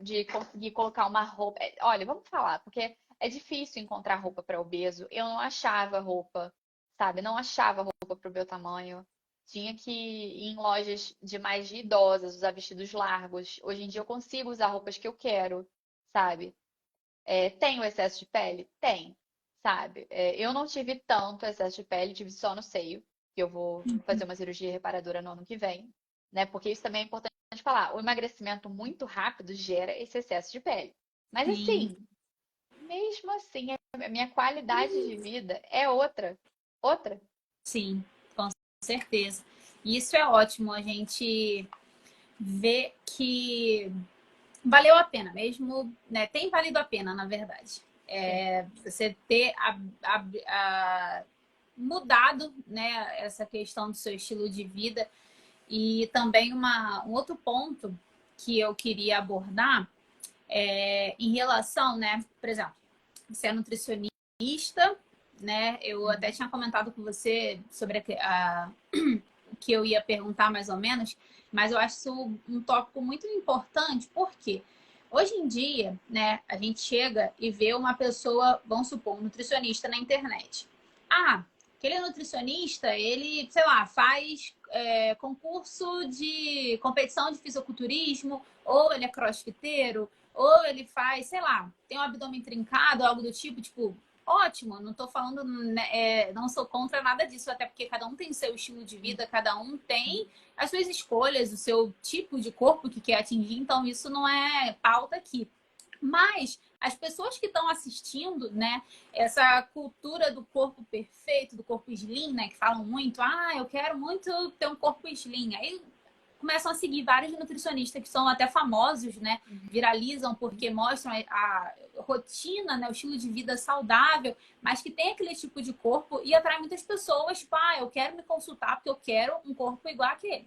de conseguir colocar uma roupa. Olha, vamos falar, porque é difícil encontrar roupa para obeso. Eu não achava roupa, sabe? Não achava roupa para o meu tamanho. Tinha que ir em lojas de mais de idosas, usar vestidos largos. Hoje em dia eu consigo usar roupas que eu quero, sabe? Tem o excesso de pele? Tem, sabe? Eu não tive tanto excesso de pele, tive só no seio, que eu vou fazer uma cirurgia reparadora no ano que vem, né? Porque isso também é importante falar. O emagrecimento muito rápido gera esse excesso de pele. Mas Sim, assim, mesmo assim, a minha qualidade de vida é outra. Outra. sim, com certeza. E isso é ótimo, a gente vê que valeu a pena mesmo, né? Tem valido a pena, na verdade. Sim, Você ter mudado, né, essa questão do seu estilo de vida. E também um outro ponto que eu queria abordar em relação, né, por exemplo, você é nutricionista, né? Eu até uhum, tinha comentado com você sobre o que eu ia perguntar mais ou menos, mas eu acho isso um tópico muito importante, porque hoje em dia, né, a gente chega e vê uma pessoa, vamos supor, um nutricionista na internet. Ah, aquele nutricionista, ele, sei lá, faz concurso de competição de fisiculturismo, ou ele é crossfiteiro, ou ele faz, sei lá, tem um abdômen trincado, algo do tipo, ótimo, não tô falando, né, não sou contra nada disso, até porque cada um tem o seu estilo de uhum, vida, cada um tem as suas escolhas, o seu tipo de corpo que quer atingir, então isso não é pauta aqui. Mas as pessoas que estão assistindo, né, essa cultura do corpo perfeito, do corpo slim, né, que falam muito, eu quero muito ter um corpo slim. Aí começam a seguir vários nutricionistas que são até famosos, né? Viralizam porque mostram a rotina, né? O estilo de vida saudável, mas que tem aquele tipo de corpo e atrai muitas pessoas, tipo, eu quero me consultar porque eu quero um corpo igual aquele.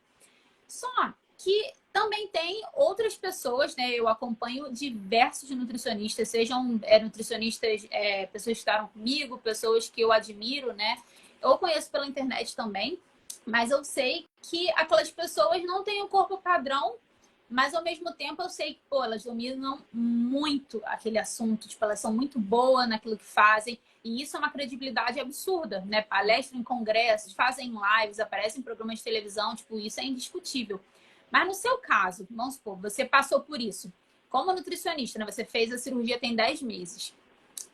Só que também tem outras pessoas, né? Eu acompanho diversos nutricionistas, sejam nutricionistas, pessoas que estaram comigo, pessoas que eu admiro, né? Eu conheço pela internet também, mas eu sei que aquelas pessoas não têm o corpo padrão, mas ao mesmo tempo eu sei que, pô, elas dominam muito aquele assunto, tipo, elas são muito boas naquilo que fazem, e isso é uma credibilidade absurda, né? Palestram em congressos, fazem lives, aparecem em programas de televisão, tipo, isso é indiscutível. Mas no seu caso, vamos supor, você passou por isso. Como nutricionista, né? Você fez a cirurgia tem 10 meses.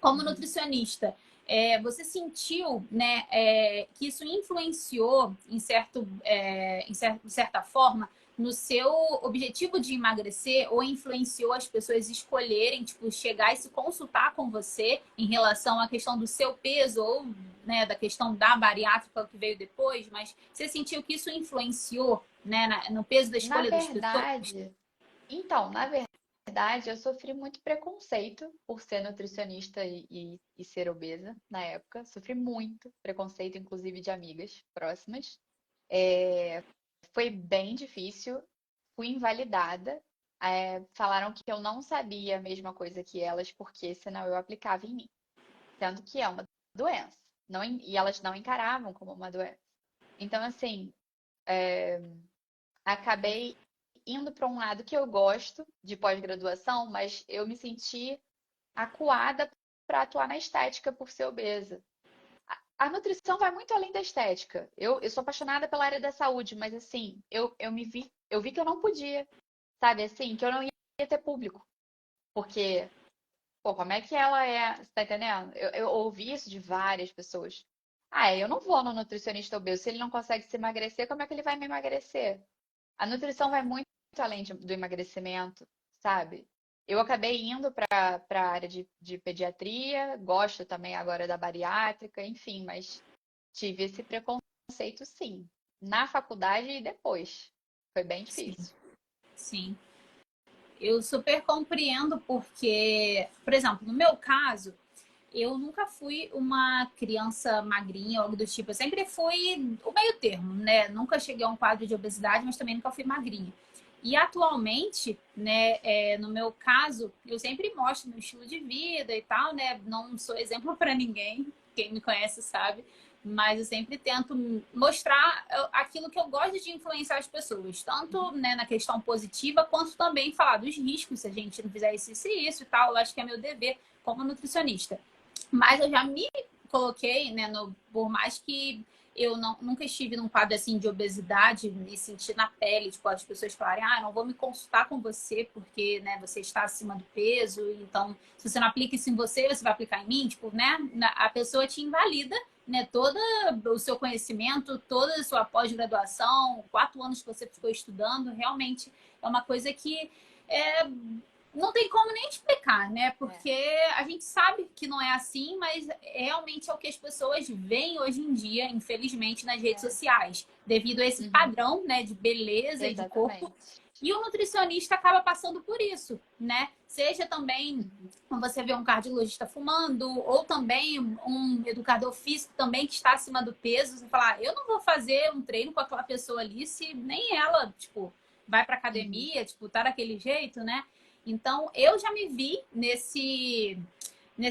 Como uhum. nutricionista, você sentiu, né, que isso influenciou de certa forma no seu objetivo de emagrecer ou influenciou as pessoas escolherem, tipo, chegar e se consultar com você em relação à questão do seu peso ou, né, da questão da bariátrica que veio depois, mas você sentiu que isso influenciou, né, no peso da Na escolha das pessoas? verdade, Então, na verdade, eu sofri muito preconceito por ser nutricionista e ser obesa na época. Sofri muito preconceito, inclusive de amigas próximas. É, foi bem difícil, fui invalidada. Falaram que eu não sabia a mesma coisa que elas, porque senão eu aplicava em mim, sendo que é uma doença. Não, e elas não encaravam como uma doença. Então, assim, acabei indo para um lado que eu gosto de pós-graduação, mas eu me senti acuada para atuar na estética por ser obesa. A nutrição vai muito além da estética. Eu sou apaixonada pela área da saúde, mas assim, eu vi que eu não podia, sabe, assim, que eu não ia ter público. Porque, pô, como é que ela é? Você tá entendendo? Eu ouvi isso de várias pessoas. Ah, eu não vou no nutricionista obeso. Se ele não consegue se emagrecer, como é que ele vai me emagrecer? A nutrição vai muito além do emagrecimento, sabe? Eu acabei indo para a área de pediatria, gosto também agora da bariátrica, enfim, mas tive esse preconceito sim, na faculdade e depois. Foi bem Sim, difícil. sim. Eu super compreendo porque, por exemplo, no meu caso, eu nunca fui uma criança magrinha ou algo do tipo. Eu sempre fui o meio termo, né? Nunca cheguei a um quadro de obesidade, mas também nunca fui magrinha. E atualmente, né, no meu caso, eu sempre mostro meu estilo de vida e tal, né? Não sou exemplo para ninguém, quem me conhece sabe, mas eu sempre tento mostrar aquilo que eu gosto de influenciar as pessoas, tanto né, na questão positiva, quanto também falar dos riscos se a gente não fizer isso e tal. Eu acho que é meu dever como nutricionista. Mas eu já me coloquei, né, por mais que eu nunca estive num quadro assim de obesidade, me sentir na pele, tipo, as pessoas falarem, ah, eu não vou me consultar com você porque, né, você está acima do peso, então, se você não aplica isso em você, você vai aplicar em mim, tipo, né, a pessoa te invalida, né, todo o seu conhecimento, toda a sua pós-graduação, 4 anos que você ficou estudando, realmente é uma coisa que é, não tem como nem explicar, né? É. Porque a gente sabe que não é assim, mas realmente é o que as pessoas veem hoje em dia, infelizmente, nas redes É. sociais, devido a esse Uhum. padrão, né, de beleza e de corpo. Exatamente. E o nutricionista acaba passando por isso, né? Seja também Uhum. quando você vê um cardiologista fumando, ou também um educador físico também que está acima do peso, você fala, ah, eu não vou fazer um treino com aquela pessoa ali se nem ela, tipo, vai pra Uhum. academia, tipo, tá daquele jeito, né? Então, eu já me vi nesse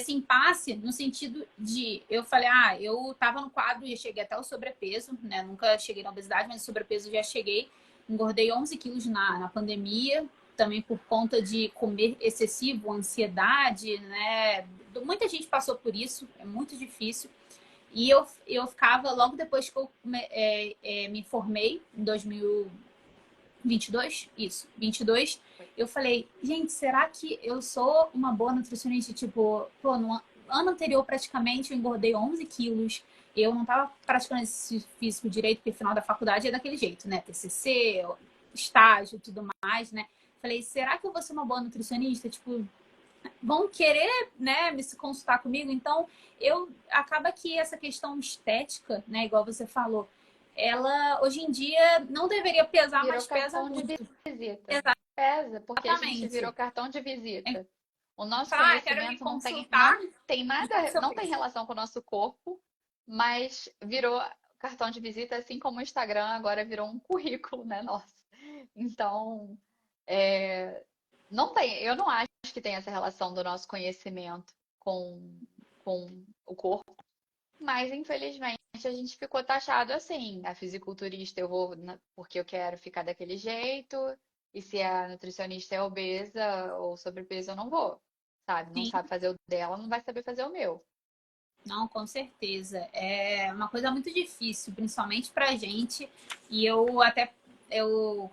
impasse, no sentido de, eu falei, ah, eu estava no quadro e cheguei até o sobrepeso, né? Nunca cheguei na obesidade, mas o sobrepeso já cheguei. Engordei 11 quilos na pandemia, também por conta de comer excessivo, ansiedade, né? Muita gente passou por isso, é muito difícil. E eu ficava, logo depois que eu me formei, em 22? Isso, 22. Foi. Eu falei, gente, será que eu sou uma boa nutricionista? Tipo, pô, no ano anterior praticamente eu engordei 11 quilos. Eu não tava praticando esse físico direito, porque final da faculdade é daquele jeito, né? TCC, estágio, tudo mais, né? Falei, será que eu vou ser uma boa nutricionista? Tipo, vão querer, né, me se consultar comigo? Então, acaba que essa questão estética, né, igual você falou, ela hoje em dia não deveria pesar, Virou mas pesa cartão de muito. visita. Pesa, porque a gente virou Exatamente. cartão de visita. O nosso Falar, ah, quero me conhecimento consultar, não tem já nada, seu não tem preço. relação com o nosso corpo, mas virou cartão de visita, assim como o Instagram agora virou um currículo, né, nosso. Então, é, não tem, eu não acho que tem essa relação do nosso conhecimento com o corpo, mas infelizmente a gente ficou taxado assim. A fisiculturista eu vou porque eu quero ficar daquele jeito, e se a nutricionista é obesa ou sobrepeso, eu não vou, sabe? Não Sim, sabe fazer o dela, não vai saber fazer o meu. não, com certeza. É uma coisa muito difícil, principalmente pra gente. E eu até,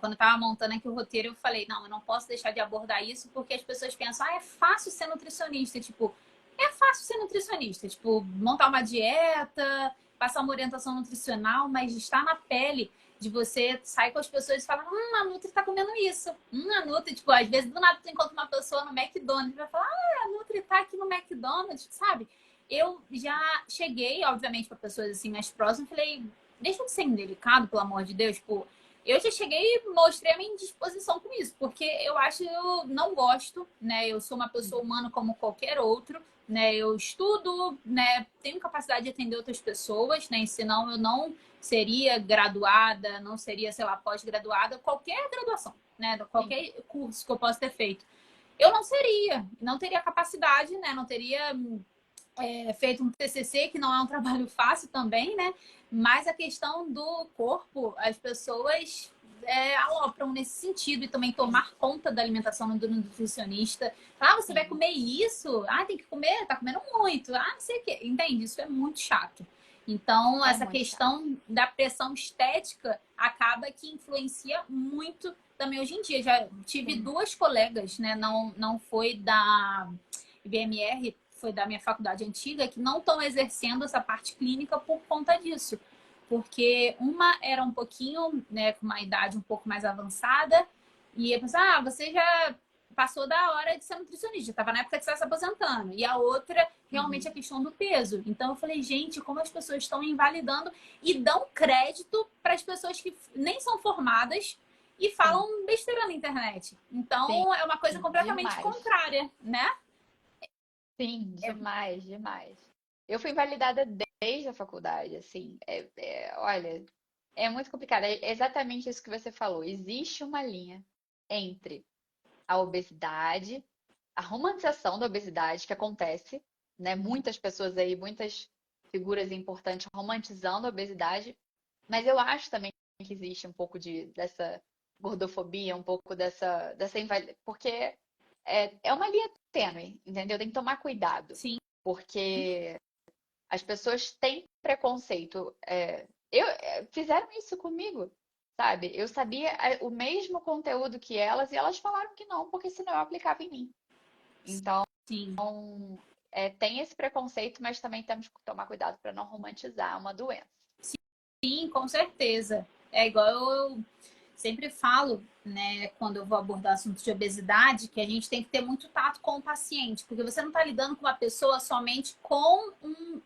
quando eu tava montando aqui o roteiro, eu falei, não, eu não posso deixar de abordar isso, porque as pessoas pensam, ah, é fácil ser nutricionista. Tipo, é fácil ser nutricionista. Tipo, montar uma dieta, passar uma orientação nutricional, mas está na pele de você sair com as pessoas e falar, a Nutri tá comendo isso. A Nutri, tipo, às vezes do nada tu encontra uma pessoa no McDonald's e vai falar, ah, a Nutri tá aqui no McDonald's, sabe? Eu já cheguei, obviamente, para pessoas assim mais próximas, falei, deixa de ser indelicado, pelo amor de Deus, tipo, Eu já cheguei e mostrei a minha indisposição com isso, porque eu acho, eu não gosto, né? Eu sou uma pessoa humana como qualquer outro, né? Eu estudo, né? Tenho capacidade de atender outras pessoas, né? Senão eu não seria graduada, não seria, sei lá, pós-graduada, qualquer graduação, né? Sim, Qualquer curso que eu possa ter feito. Eu não seria, não teria capacidade, né? Não teria feito um TCC, que não é um trabalho fácil também, né? Mas a questão do corpo, as pessoas alopram nesse sentido e também sim, tomar conta da alimentação do nutricionista. Ah, você vai sim. comer isso? Ah, tem que comer? Tá comendo muito. Ah, não sei o quê. Entende? Isso é muito chato. Então, É essa muito chato. questão da pressão estética acaba que influencia muito também hoje em dia. Já tive Sim, duas colegas, né? Não foi da IBMR, foi da minha faculdade antiga, que não estão exercendo essa parte clínica por conta disso. Porque uma era um pouquinho, né, com uma idade um pouco mais avançada, e eu pensei, ah, você já passou da hora de ser nutricionista, estava na época de estar se aposentando. E a outra, realmente, a uhum, questão do peso. Então eu falei, gente, como as pessoas estão invalidando e dão crédito para as pessoas que nem são formadas e sim, falam besteira na internet. sim. Então é uma coisa completamente Demais. contrária, né? Sim, É, demais, demais. Eu fui invalidada desde a faculdade, assim. Olha, é muito complicado. É exatamente isso que você falou. Existe uma linha entre a obesidade, a romantização da obesidade que acontece, né? Muitas pessoas aí, muitas figuras importantes romantizando a obesidade, mas eu acho também que existe um pouco dessa gordofobia, um pouco dessa porque é uma linha tênue, entendeu? Tem que tomar cuidado, sim, porque as pessoas têm preconceito. Fizeram isso comigo, sabe? Eu sabia o mesmo conteúdo que elas e elas falaram que não, porque senão eu aplicava em mim. Então, sim. tem esse preconceito, mas também temos que tomar cuidado para não romantizar uma doença. Sim, com certeza. É igual eu sempre falo, né, quando eu vou abordar assuntos de obesidade, que a gente tem que ter muito tato com o paciente, porque você não está lidando com uma pessoa somente com um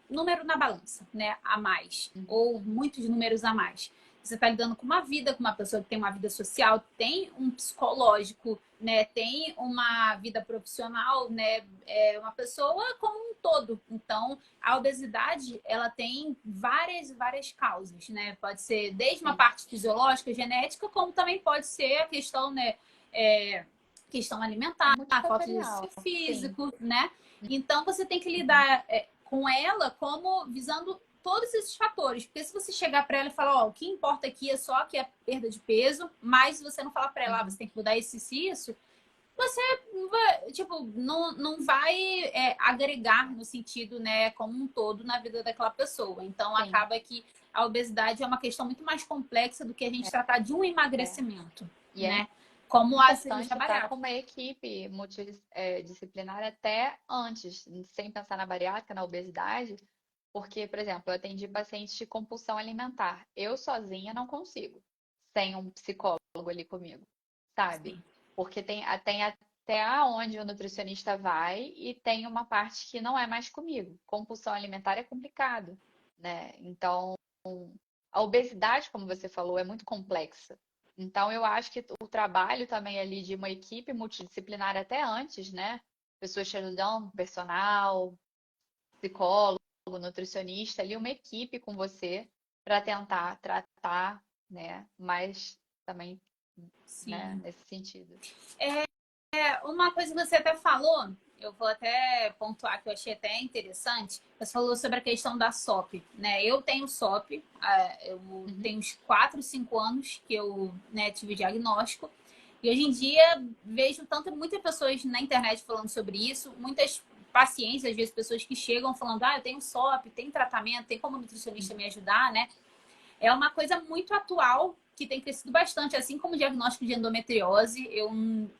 número na balança, né, a mais, Uhum. ou muitos números a mais. Você está lidando com uma vida, com uma pessoa que tem uma vida social, tem um psicológico, né, tem uma vida profissional, né, uma pessoa como um todo. Então, a obesidade, ela tem várias causas, né? Pode ser desde uma Sim, parte fisiológica, genética, como também pode ser a questão, né, questão é alimentar, falta de multifatorial. exercício Sim. físico, né? Então, você tem que Uhum. lidar com ela como visando todos esses fatores. Porque se você chegar para ela e falar, ó, o que importa aqui é só que é a perda de peso, mas se você não falar para ela, ah, você Uhum. tem que mudar isso, você tipo, não vai agregar no sentido, né, como um todo na vida daquela pessoa. Então, Sim. acaba que a obesidade é uma questão muito mais complexa do que a gente tratar de um É. emagrecimento, E é né? Como a cirurgia importante estar com bariátrica. uma equipe multidisciplinar até antes, sem pensar na bariátrica, na obesidade, porque, por exemplo, eu atendi pacientes de compulsão alimentar. Eu sozinha não consigo, sem um psicólogo ali comigo, sabe? Sim, Porque tem até aonde o nutricionista vai e tem uma parte que não é mais comigo. Compulsão alimentar é complicado, né? Então, a obesidade, como você falou, é muito complexa. Então, eu acho que o trabalho também ali de uma equipe multidisciplinar até antes, né? Pessoas te ajudando, personal, psicólogo, nutricionista, ali uma equipe com você para tentar tratar, né? Mas também, né, sim. nesse sentido. Uma coisa que você até falou, eu vou até pontuar que eu achei até interessante. Você falou sobre a questão da SOP, né? Eu tenho SOP, eu Uhum, tenho uns 4, 5 anos que eu, né, tive diagnóstico. E hoje em dia vejo muitas pessoas na internet falando sobre isso, muitas pacientes, às vezes pessoas que chegam falando, ah, eu tenho SOP, tem tratamento, tem como nutricionista uhum. me ajudar, né? É uma coisa muito atual que tem crescido bastante, assim como o diagnóstico de endometriose.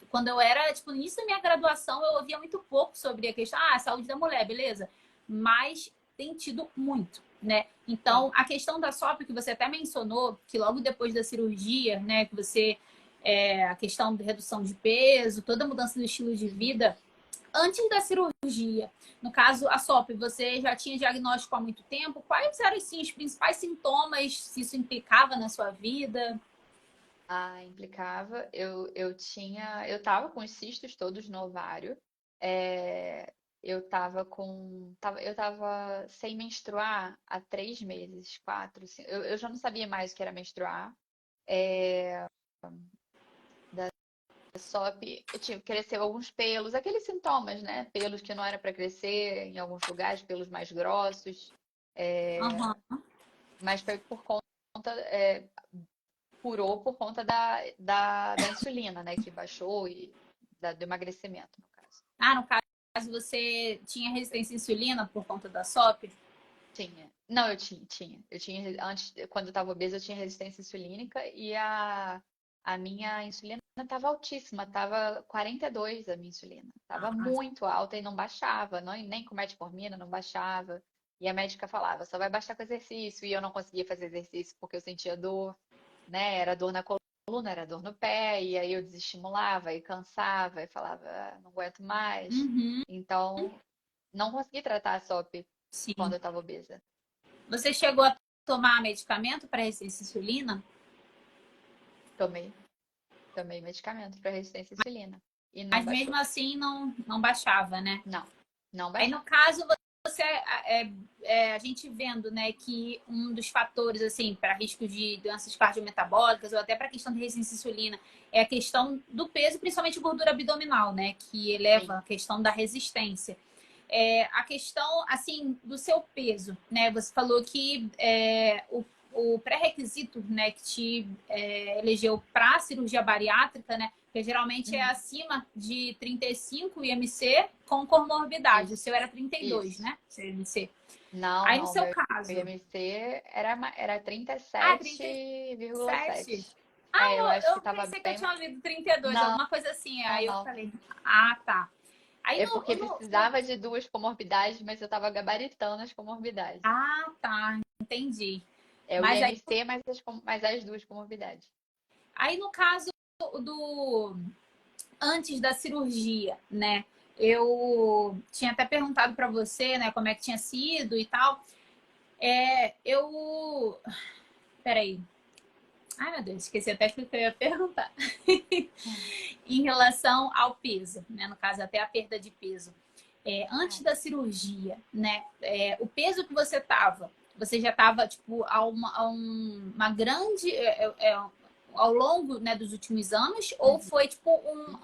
Quando eu era, tipo, no início da minha graduação, eu ouvia muito pouco sobre a questão, saúde da mulher, beleza? Mas tem tido muito, né? Sim, Então, a questão da SOP, que você até mencionou, que logo depois da cirurgia, né, que você, a questão de redução de peso, toda a mudança do estilo de uhum. vida, antes da cirurgia, no caso, a SOP, você já tinha diagnóstico há muito tempo? Quais eram, sim, os principais sintomas, se isso implicava na sua vida? Ah, implicava. Eu tava com os cistos todos no ovário. É, eu tava sem menstruar há 3 meses, 4, 5. Eu já não sabia mais o que era menstruar. É, SOP, cresceu alguns pelos, aqueles sintomas, né? Pelos que não era para crescer em alguns lugares, pelos mais grossos. Aham. Mas foi por conta, curou por conta da insulina, né? Que baixou e do emagrecimento, no caso. Ah, no caso, você tinha resistência à insulina por conta da SOP? Tinha. Não, eu tinha. Eu tinha, antes, quando eu estava obesa, eu tinha resistência insulínica e a minha insulina estava altíssima, estava 42 a minha insulina. Estava Ah, muito alta e não baixava, não, nem com metformina não baixava. E a médica falava, só vai baixar com exercício. E eu não conseguia fazer exercício porque eu sentia dor, né? Era dor na coluna, era dor no pé, e aí eu desestimulava e cansava e falava, "Ah, não aguento mais." uhum, Então, não consegui tratar a SOP quando sim. eu estava obesa. Você chegou a tomar medicamento para resistência à insulina? Tomei, tomei medicamento para resistência à insulina e não Mas mesmo baixou. assim não baixava, né? Não, não Aí no baixava. caso, você a gente vendo, né, que um dos fatores assim para risco de doenças cardiometabólicas ou até para a questão de resistência à insulina é a questão do peso, principalmente gordura abdominal, né, que eleva Sim. a questão da resistência. A questão assim do seu peso, né? Você falou que o pré-requisito, né, que te elegeu para a cirurgia bariátrica, né, que geralmente é Uhum. acima de 35 IMC com comorbidade. O seu Isso, era 32, isso. né? Seu IMC. Não, Aí no não, seu meu caso, IMC era ah, 37. 37,7. Ah, É, eu acho que eu tava pensei que eu bem. tinha ouvido 32, Não, alguma coisa assim. não, Aí eu não. falei, ah, tá. Aí É porque precisava de duas comorbidades, mas eu tava gabaritando as comorbidades. ah, tá, entendi. É o Mas IMC mais as duas comorbidades. aí no caso do antes da cirurgia, né? Eu tinha até perguntado para você, né, como é que tinha sido e tal. Eu. Peraí. Ai, meu Deus, esqueci até o que eu ia perguntar. Em relação ao peso, né? No caso, até a perda de peso. Antes Ah, da cirurgia, né? O peso que você já estava, tipo, uma grande. Ao longo, né, dos últimos anos, ou uhum. foi, tipo,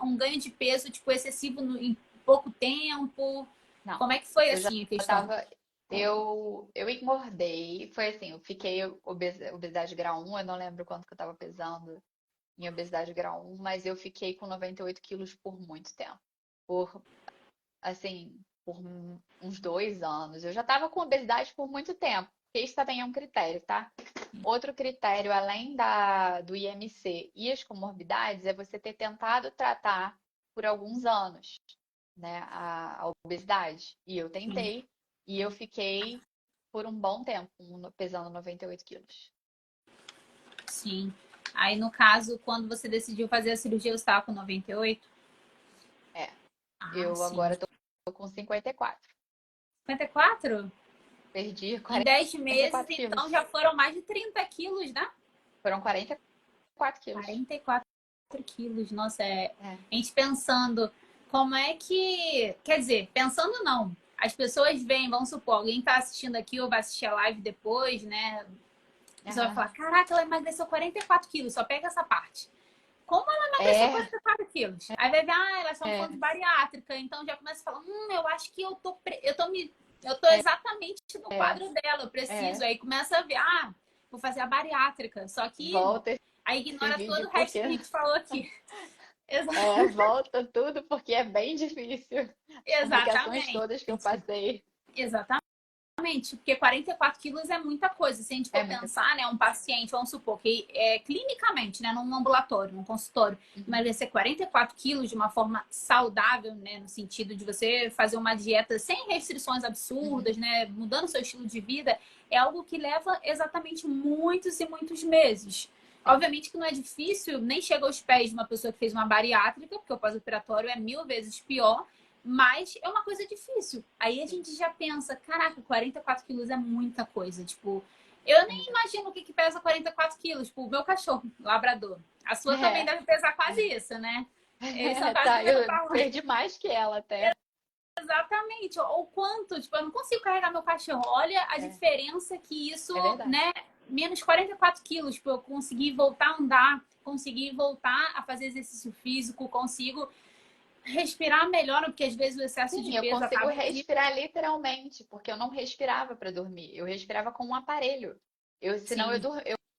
um ganho de peso, tipo, excessivo em pouco tempo? Não, Como é que foi, eu já assim, a questão? tava. Eu engordei. Foi assim, eu fiquei obesidade grau 1, eu não lembro quanto que eu tava pesando em obesidade grau 1, mas eu fiquei com 98 quilos por muito tempo. Por, assim, por uns 2 anos. Eu já tava com obesidade por muito tempo, porque isso também é um critério, tá? Outro critério, além do IMC e as comorbidades, é você ter tentado tratar por alguns anos, né, a obesidade. E eu Sim. tentei, e eu fiquei por um bom tempo pesando 98 quilos. Sim. Aí, no caso, quando você decidiu fazer a cirurgia, você estava com 98? É, Ah, eu sim. agora tô com 54. 54? Perdi Em 10 meses, 44 então, quilos. já foram mais de 30 quilos, né? Foram 44 quilos. 44 quilos. Nossa, É. a gente pensando como é que... Quer dizer, pensando não. As pessoas veem, vamos supor, alguém está assistindo aqui ou vai assistir a live depois, né? A pessoa vai Aham. falar, caraca, ela emagreceu 44 quilos, só pega essa parte. Como ela emagreceu É, 44 quilos? Aí vai ver, elas estão falando de é, bariátrica. Então já começa a falar, eu acho que eu tô exatamente no é, quadro dela, eu preciso. é. Aí começa a ver, vou fazer a bariátrica. Só que Volta aí esse ignora todo vídeo o resto porque que a gente falou aqui. volta tudo porque é bem difícil. As complicações Exatamente. todas que eu passei. Exatamente. Porque 44 quilos é muita coisa. Se a gente É for muita pensar, coisa. né, um paciente, vamos supor que clinicamente, né, num ambulatório, num consultório, Uhum, emagrecer 44 quilos de uma forma saudável, né, no sentido de você fazer uma dieta sem restrições uhum, absurdas, né, mudando seu estilo de vida, é algo que leva exatamente muitos e muitos meses. sim. Obviamente que não é difícil, nem chega aos pés de uma pessoa que fez uma bariátrica, porque o pós-operatório é 1000 vezes pior, mas é uma coisa difícil. Aí a Sim. gente já pensa, caraca, 44 quilos é muita coisa. Tipo, Eu nem imagino o que pesa 44 quilos. Tipo, o meu cachorro, labrador. A sua também É, deve pesar quase isso, né? Eles são quase tá, metro eu pra lá. perdi mais que ela até. Exatamente. Ou quanto, tipo, eu não consigo carregar meu cachorro. Olha a É, diferença que isso, é verdade. né? Menos 44 quilos, tipo, eu conseguir voltar a andar, conseguir voltar a fazer exercício físico, consigo respirar melhor, porque às vezes o excesso de Sim, eu peso consigo acaba que. respirar literalmente, porque eu não respirava para dormir. Eu respirava com um aparelho. Senão Sim,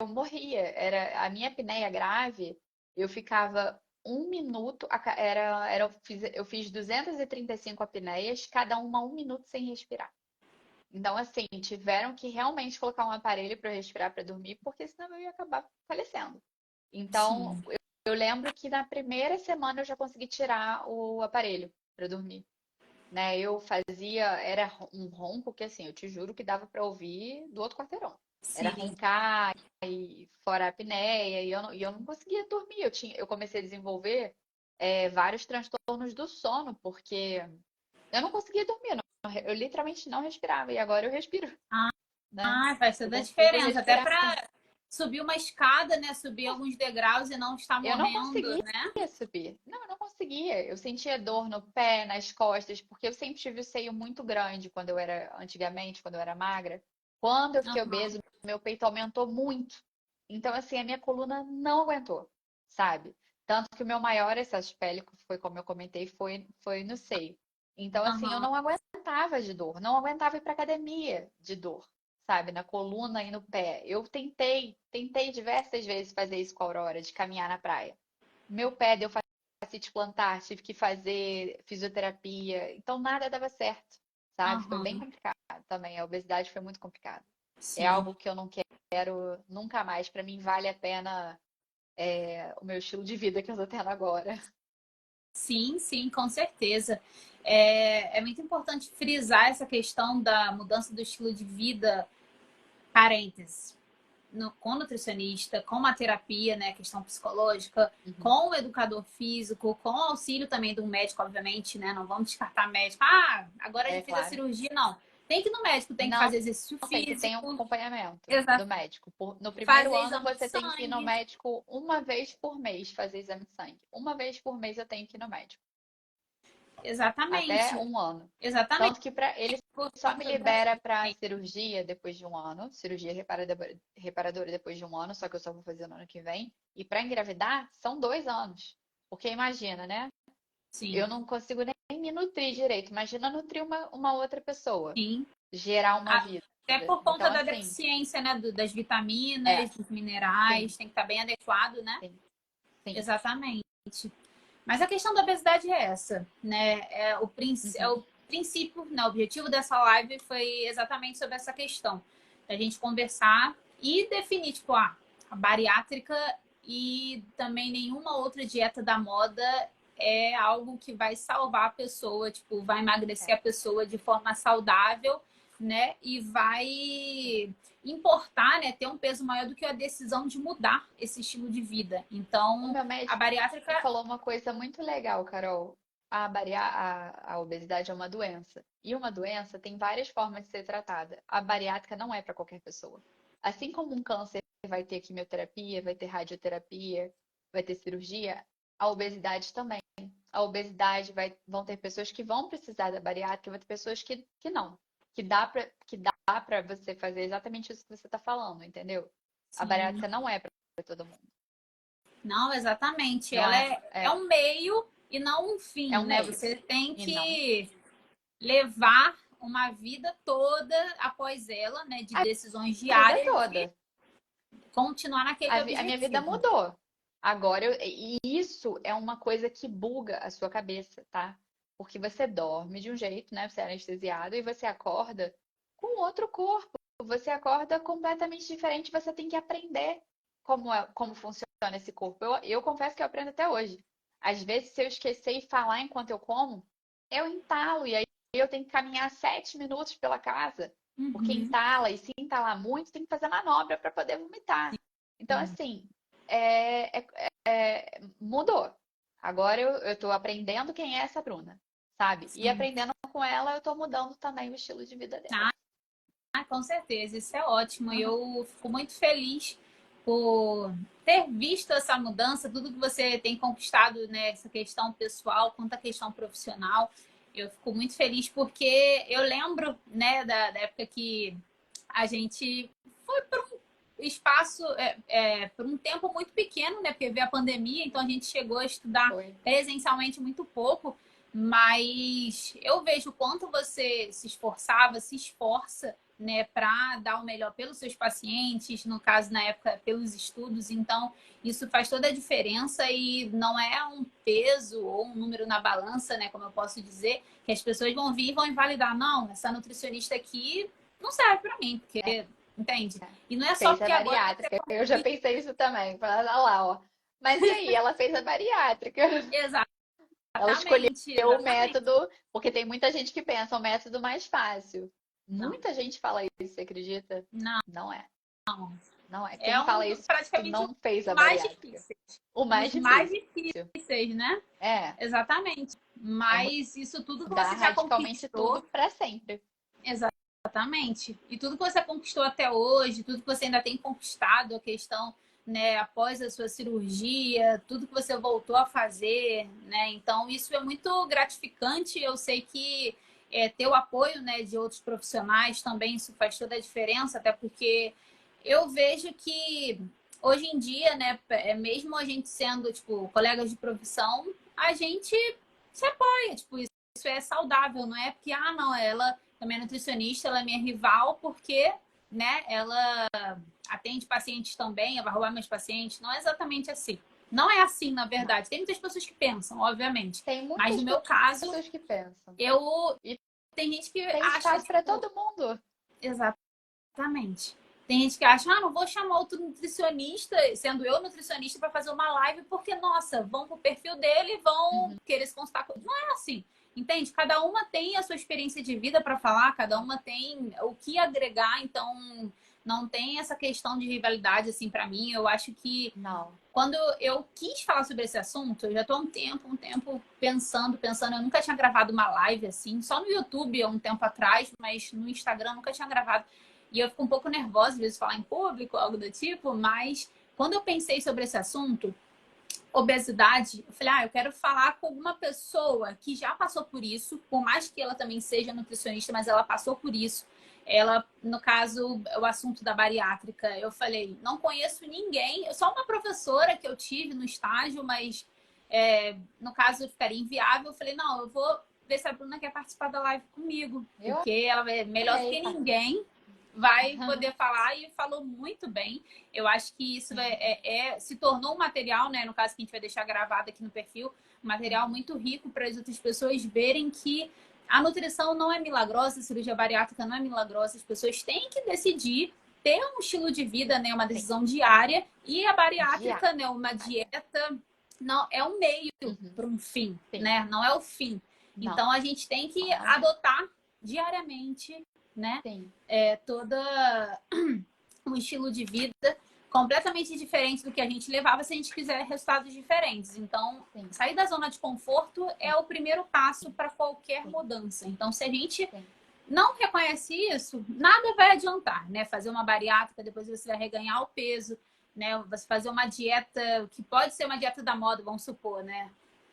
eu morria. Era a minha apneia grave, eu ficava um minuto, eu fiz 235 apneias, cada uma um minuto sem respirar. Então, assim, tiveram que realmente colocar um aparelho para eu respirar para dormir, porque senão eu ia acabar falecendo. Então, sim. eu lembro que na primeira semana eu já consegui tirar o aparelho para dormir, né? Era um ronco que assim, eu te juro que dava para ouvir do outro quarteirão. Era Sim. roncar e fora a apneia e eu não conseguia dormir. Eu comecei a desenvolver vários transtornos do sono porque eu não conseguia dormir. Eu literalmente não respirava e agora eu respiro, né? Ah, faz Eu toda a consigo diferença. Até respirar. para subir uma escada, né? Subir alguns degraus e não estar Eu não morrendo, conseguia né? subir. Não, eu não conseguia. Eu sentia dor no pé, nas costas, porque eu sempre tive o seio muito grande antigamente, quando eu era magra. Quando eu fiquei Aham, obeso, meu peito aumentou muito. Então, assim, a minha coluna não aguentou, sabe? Tanto que o meu maior excesso de pele, foi como eu comentei, foi no seio. Então, assim, eu aham, não aguentava de dor, não aguentava ir pra academia de dor, sabe? Na coluna e no pé. Eu tentei diversas vezes fazer isso com a Aurora, de caminhar na praia. Meu pé deu fascite plantar, tive que fazer fisioterapia, então nada dava certo, sabe? Foi bem aham. complicado também. A obesidade foi muito complicada. É Sim. algo que eu não quero nunca mais. Para mim, vale a pena o meu estilo de vida que eu tô tendo agora. Sim, sim, com certeza. É muito importante frisar essa questão da mudança do estilo de vida, parênteses, com nutricionista, com uma terapia, né, questão psicológica, Uhum. com o educador físico, com o auxílio também do médico, obviamente, né? Não vamos descartar médico. Ah, agora É já fiz a claro. cirurgia, não. Tem que ir no médico, tem que Não fazer exercício tem que ter um físico, acompanhamento do exato, médico. No primeiro fazer ano, exame de você tem que ir no sangue. médico uma vez por mês fazer exame de sangue. Uma vez por mês eu tenho que ir no médico. Até Exatamente, um ano. exatamente. Tanto que ele Por só me conta da. libera para cirurgia depois de um ano, cirurgia reparadora depois de um ano, só que eu só vou fazer no ano que vem. E para engravidar, são 2 anos. Porque imagina, né? Sim, Eu não consigo nem me nutrir direito. Imagina nutrir uma outra pessoa, sim. gerar uma vida. Até por Então, conta da assim, deficiência, né? Das é, vitaminas, dos sim, minerais, tem que estar bem adequado, né? sim, sim. Exatamente. Mas a questão da obesidade é essa, né? É Uhum, o princípio, né? O objetivo dessa live foi exatamente sobre essa questão. A gente conversar e definir, tipo, a bariátrica e também nenhuma outra dieta da moda é algo que vai salvar a pessoa, tipo, vai emagrecer é, a pessoa de forma saudável, né? E sim. vai importar, né, ter um peso maior do que a decisão de mudar esse estilo de vida. O Então, meu a médico bariátrica, falou uma coisa muito legal, Carol. A obesidade é uma doença. E uma doença tem várias formas de ser tratada. A bariátrica não é para qualquer pessoa. Assim como um câncer vai ter quimioterapia, vai ter radioterapia, vai ter cirurgia, a obesidade também. A obesidade vão ter pessoas que vão precisar da bariátrica, vai ter pessoas que não. Que dá para você fazer exatamente isso que você está falando, entendeu? A sim, bariátrica não é para todo mundo. não, exatamente. Não Ela é, é um meio e não um é fim, um né? meio. Você tem E não que levar uma vida toda após ela, né? De a decisões vida diárias de toda. continuar naquele A minha vida objetivo. mudou. Agora, e isso é uma coisa que buga a sua cabeça, tá? Porque você dorme de um jeito, né? Você é anestesiado e você acorda com outro corpo. Você acorda completamente diferente. Você tem que aprender como funciona esse corpo. Eu confesso que eu aprendo até hoje. Às vezes, se eu esquecer e falar enquanto eu como, eu entalo. E aí eu tenho que caminhar 7 minutos pela casa. Porque Uhum. entala, e se entalar muito, tem que fazer manobra para poder vomitar. Então, assim, é, é- mudou. Agora eu tô aprendendo quem é essa Bruna, sabe? E Sim. aprendendo com ela, eu tô mudando também o estilo de vida dela. Com certeza, isso é ótimo. E eu fico muito feliz por ter visto essa mudança, tudo que você tem conquistado, né, essa questão pessoal quanto a questão profissional. Eu fico muito feliz porque eu lembro, né, da época que a gente foi para um espaço, por um tempo muito pequeno, né, porque veio a pandemia, então a gente chegou a estudar Foi. presencialmente muito pouco, mas eu vejo o quanto você se esforçava, se esforça, né, para dar o melhor pelos seus pacientes, no caso, na época, pelos estudos. Então, isso faz toda a diferença e não é um peso ou um número na balança, né, como eu posso dizer, que as pessoas vão vir e vão invalidar. Não, essa nutricionista aqui não serve para mim, porque, entende? E não é só Fez a porque agora você bariátrica. Eu já pensei isso também. Falei, olha lá, ó. Mas e aí? Ela fez a bariátrica. Ela escolheu exatamente, o exatamente. método, porque tem muita gente que pensa o método mais fácil. Não, Muita gente fala isso, você acredita? não, Não é. não. Não é. É Quem fala um isso praticamente não fez os a mais bariátrica. difíceis. O mais Os mais difícil. difíceis, né? É. Exatamente. É Mas isso tudo que mudar você já radicalmente tudo conquistou, para sempre. exatamente. E tudo que você conquistou até hoje, tudo que você ainda tem conquistado, a questão, né, após a sua cirurgia, tudo que você voltou a fazer, né? Então, isso é muito gratificante. Eu sei que ter o apoio, né, de outros profissionais também, isso faz toda a diferença, até porque eu vejo que hoje em dia, né, mesmo a gente sendo, tipo, colegas de profissão, a gente se apoia, tipo, isso é saudável, não é porque, ah, não, ela também é nutricionista, ela é minha rival porque, né, ela atende pacientes também, ela vai roubar meus pacientes. Não é exatamente assim. Não é assim, na Não. verdade. Tem muitas pessoas que pensam, obviamente. Tem Mas no muitas meu caso, pessoas que pensam. eu E tem gente que tem acha, espaço para tipo, todo mundo. exatamente. Tem gente que acha, ah, não vou chamar outro nutricionista, sendo eu nutricionista, para fazer uma live, porque, nossa, vão pro perfil dele e vão Uhum. querer se constar. Não é assim, entende? Cada uma tem a sua experiência de vida para falar, cada uma tem o que agregar, então não tem essa questão de rivalidade, assim, para mim. Eu acho que Não. quando eu quis falar sobre esse assunto, eu já tô há um tempo pensando. Eu nunca tinha gravado uma live assim, só no YouTube há um tempo atrás, mas no Instagram eu nunca tinha gravado. E eu fico um pouco nervosa, às vezes, falar em público, algo do tipo, mas quando eu pensei sobre esse assunto, obesidade, eu falei, ah, eu quero falar com alguma pessoa que já passou por isso, por mais que ela também seja nutricionista, mas ela passou por isso. Ela, no caso, o assunto da bariátrica, eu falei, não conheço ninguém, só uma professora que eu tive no estágio, mas no caso ficaria inviável. Eu falei, não, eu vou ver se a Bruna quer participar da live comigo, Eu porque ela é melhor do amei que participar. ninguém, vai poder falar e falou muito bem. Eu acho que isso se tornou um material, né? No caso que a gente vai deixar gravado aqui no perfil, um material muito rico para as outras pessoas verem que a nutrição não é milagrosa, a cirurgia bariátrica não é milagrosa, as pessoas têm que decidir ter um estilo de vida, né? Uma Sim. decisão diária e a Diário. bariátrica, né? Uma dieta não é um meio Uhum. para um fim, Sim. né? Não é o fim. Não. Então a gente tem que Não é mesmo. adotar diariamente, né? Sim. Toda um estilo de vida completamente diferente do que a gente levava se a gente quiser resultados diferentes. Então, Sim. sair da zona de conforto é o primeiro passo para qualquer Sim. mudança. Então, se a gente Sim. não reconhece isso, nada vai adiantar, né? Fazer uma bariátrica, depois você vai reganhar o peso, né? Você fazer uma dieta, que pode ser uma dieta da moda, vamos supor, né?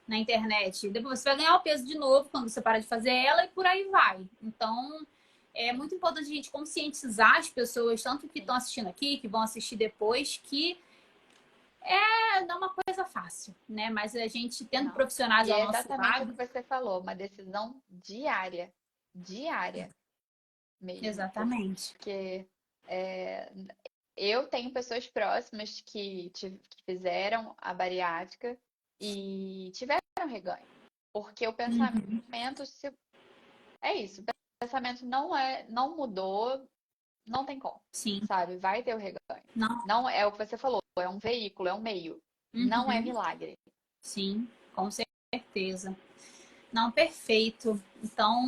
Na internet. Depois você vai ganhar o peso de novo quando você para de fazer ela e por aí vai. Então, é muito importante a gente conscientizar as pessoas, tanto que Sim. estão assistindo aqui, que vão assistir depois, que não é uma coisa fácil, né? Mas a gente tendo Não. profissionais E ao é nosso exatamente o que lado, você falou, uma decisão diária. Diária mesmo. exatamente. Porque é, eu tenho pessoas próximas que fizeram a bariátrica e tiveram reganho. Porque o Uhum. pensamento é isso, o pensamento não mudou, não tem como, Sim, sabe? Vai ter o reganho. não. Não é o que você falou, é um veículo, é um meio. Não é Uhum. milagre. Sim, com certeza. Não, perfeito. Então,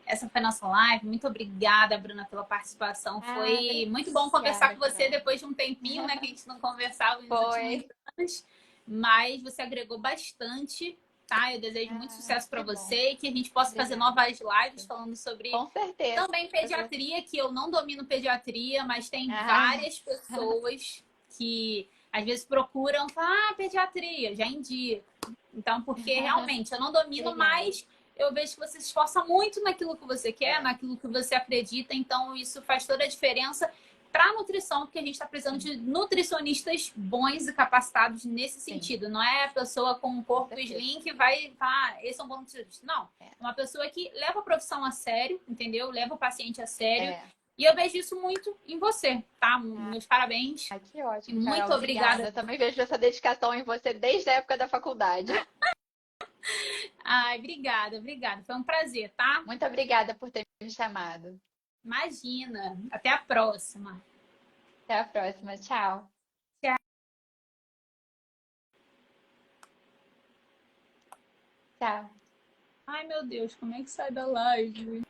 essa foi a nossa live. Muito obrigada, Bruna, pela participação. Ah, Foi muito bom conversar obrigada, com você Carol. depois de um tempinho, né, que a gente não conversava nos últimos Foi. anos, mas você agregou bastante. tá? Eu desejo muito sucesso para Que bom. você e que a gente possa fazer Obrigada. novas lives falando sobre Com certeza. também pediatria, que eu não domino pediatria, mas tem Ah, várias pessoas que às vezes procuram falar, pediatria, já indico. Então, porque realmente eu não domino, obrigada. mas eu vejo que você se esforça muito naquilo que você quer, É, naquilo que você acredita, então isso faz toda a diferença para a nutrição, porque a gente está precisando sim, de nutricionistas bons e capacitados nesse sim, sentido. Não é a pessoa com um com corpo certeza. slim que vai falar, esse é um bom nutricionista. Não. É, É uma pessoa que leva a profissão a sério, entendeu? Leva o paciente a sério. é. E eu vejo isso muito em você, tá? Ah, Meus parabéns. que E ótimo, Carol. muito Obrigada. obrigada. Eu também vejo essa dedicação em você desde a época da faculdade. Ai, obrigada, obrigada. Foi um prazer, tá? Muito obrigada por ter me chamado. Imagina. Até a próxima. Até a próxima. Tchau. Tchau. Tchau. Ai, meu Deus, como é que sai da live?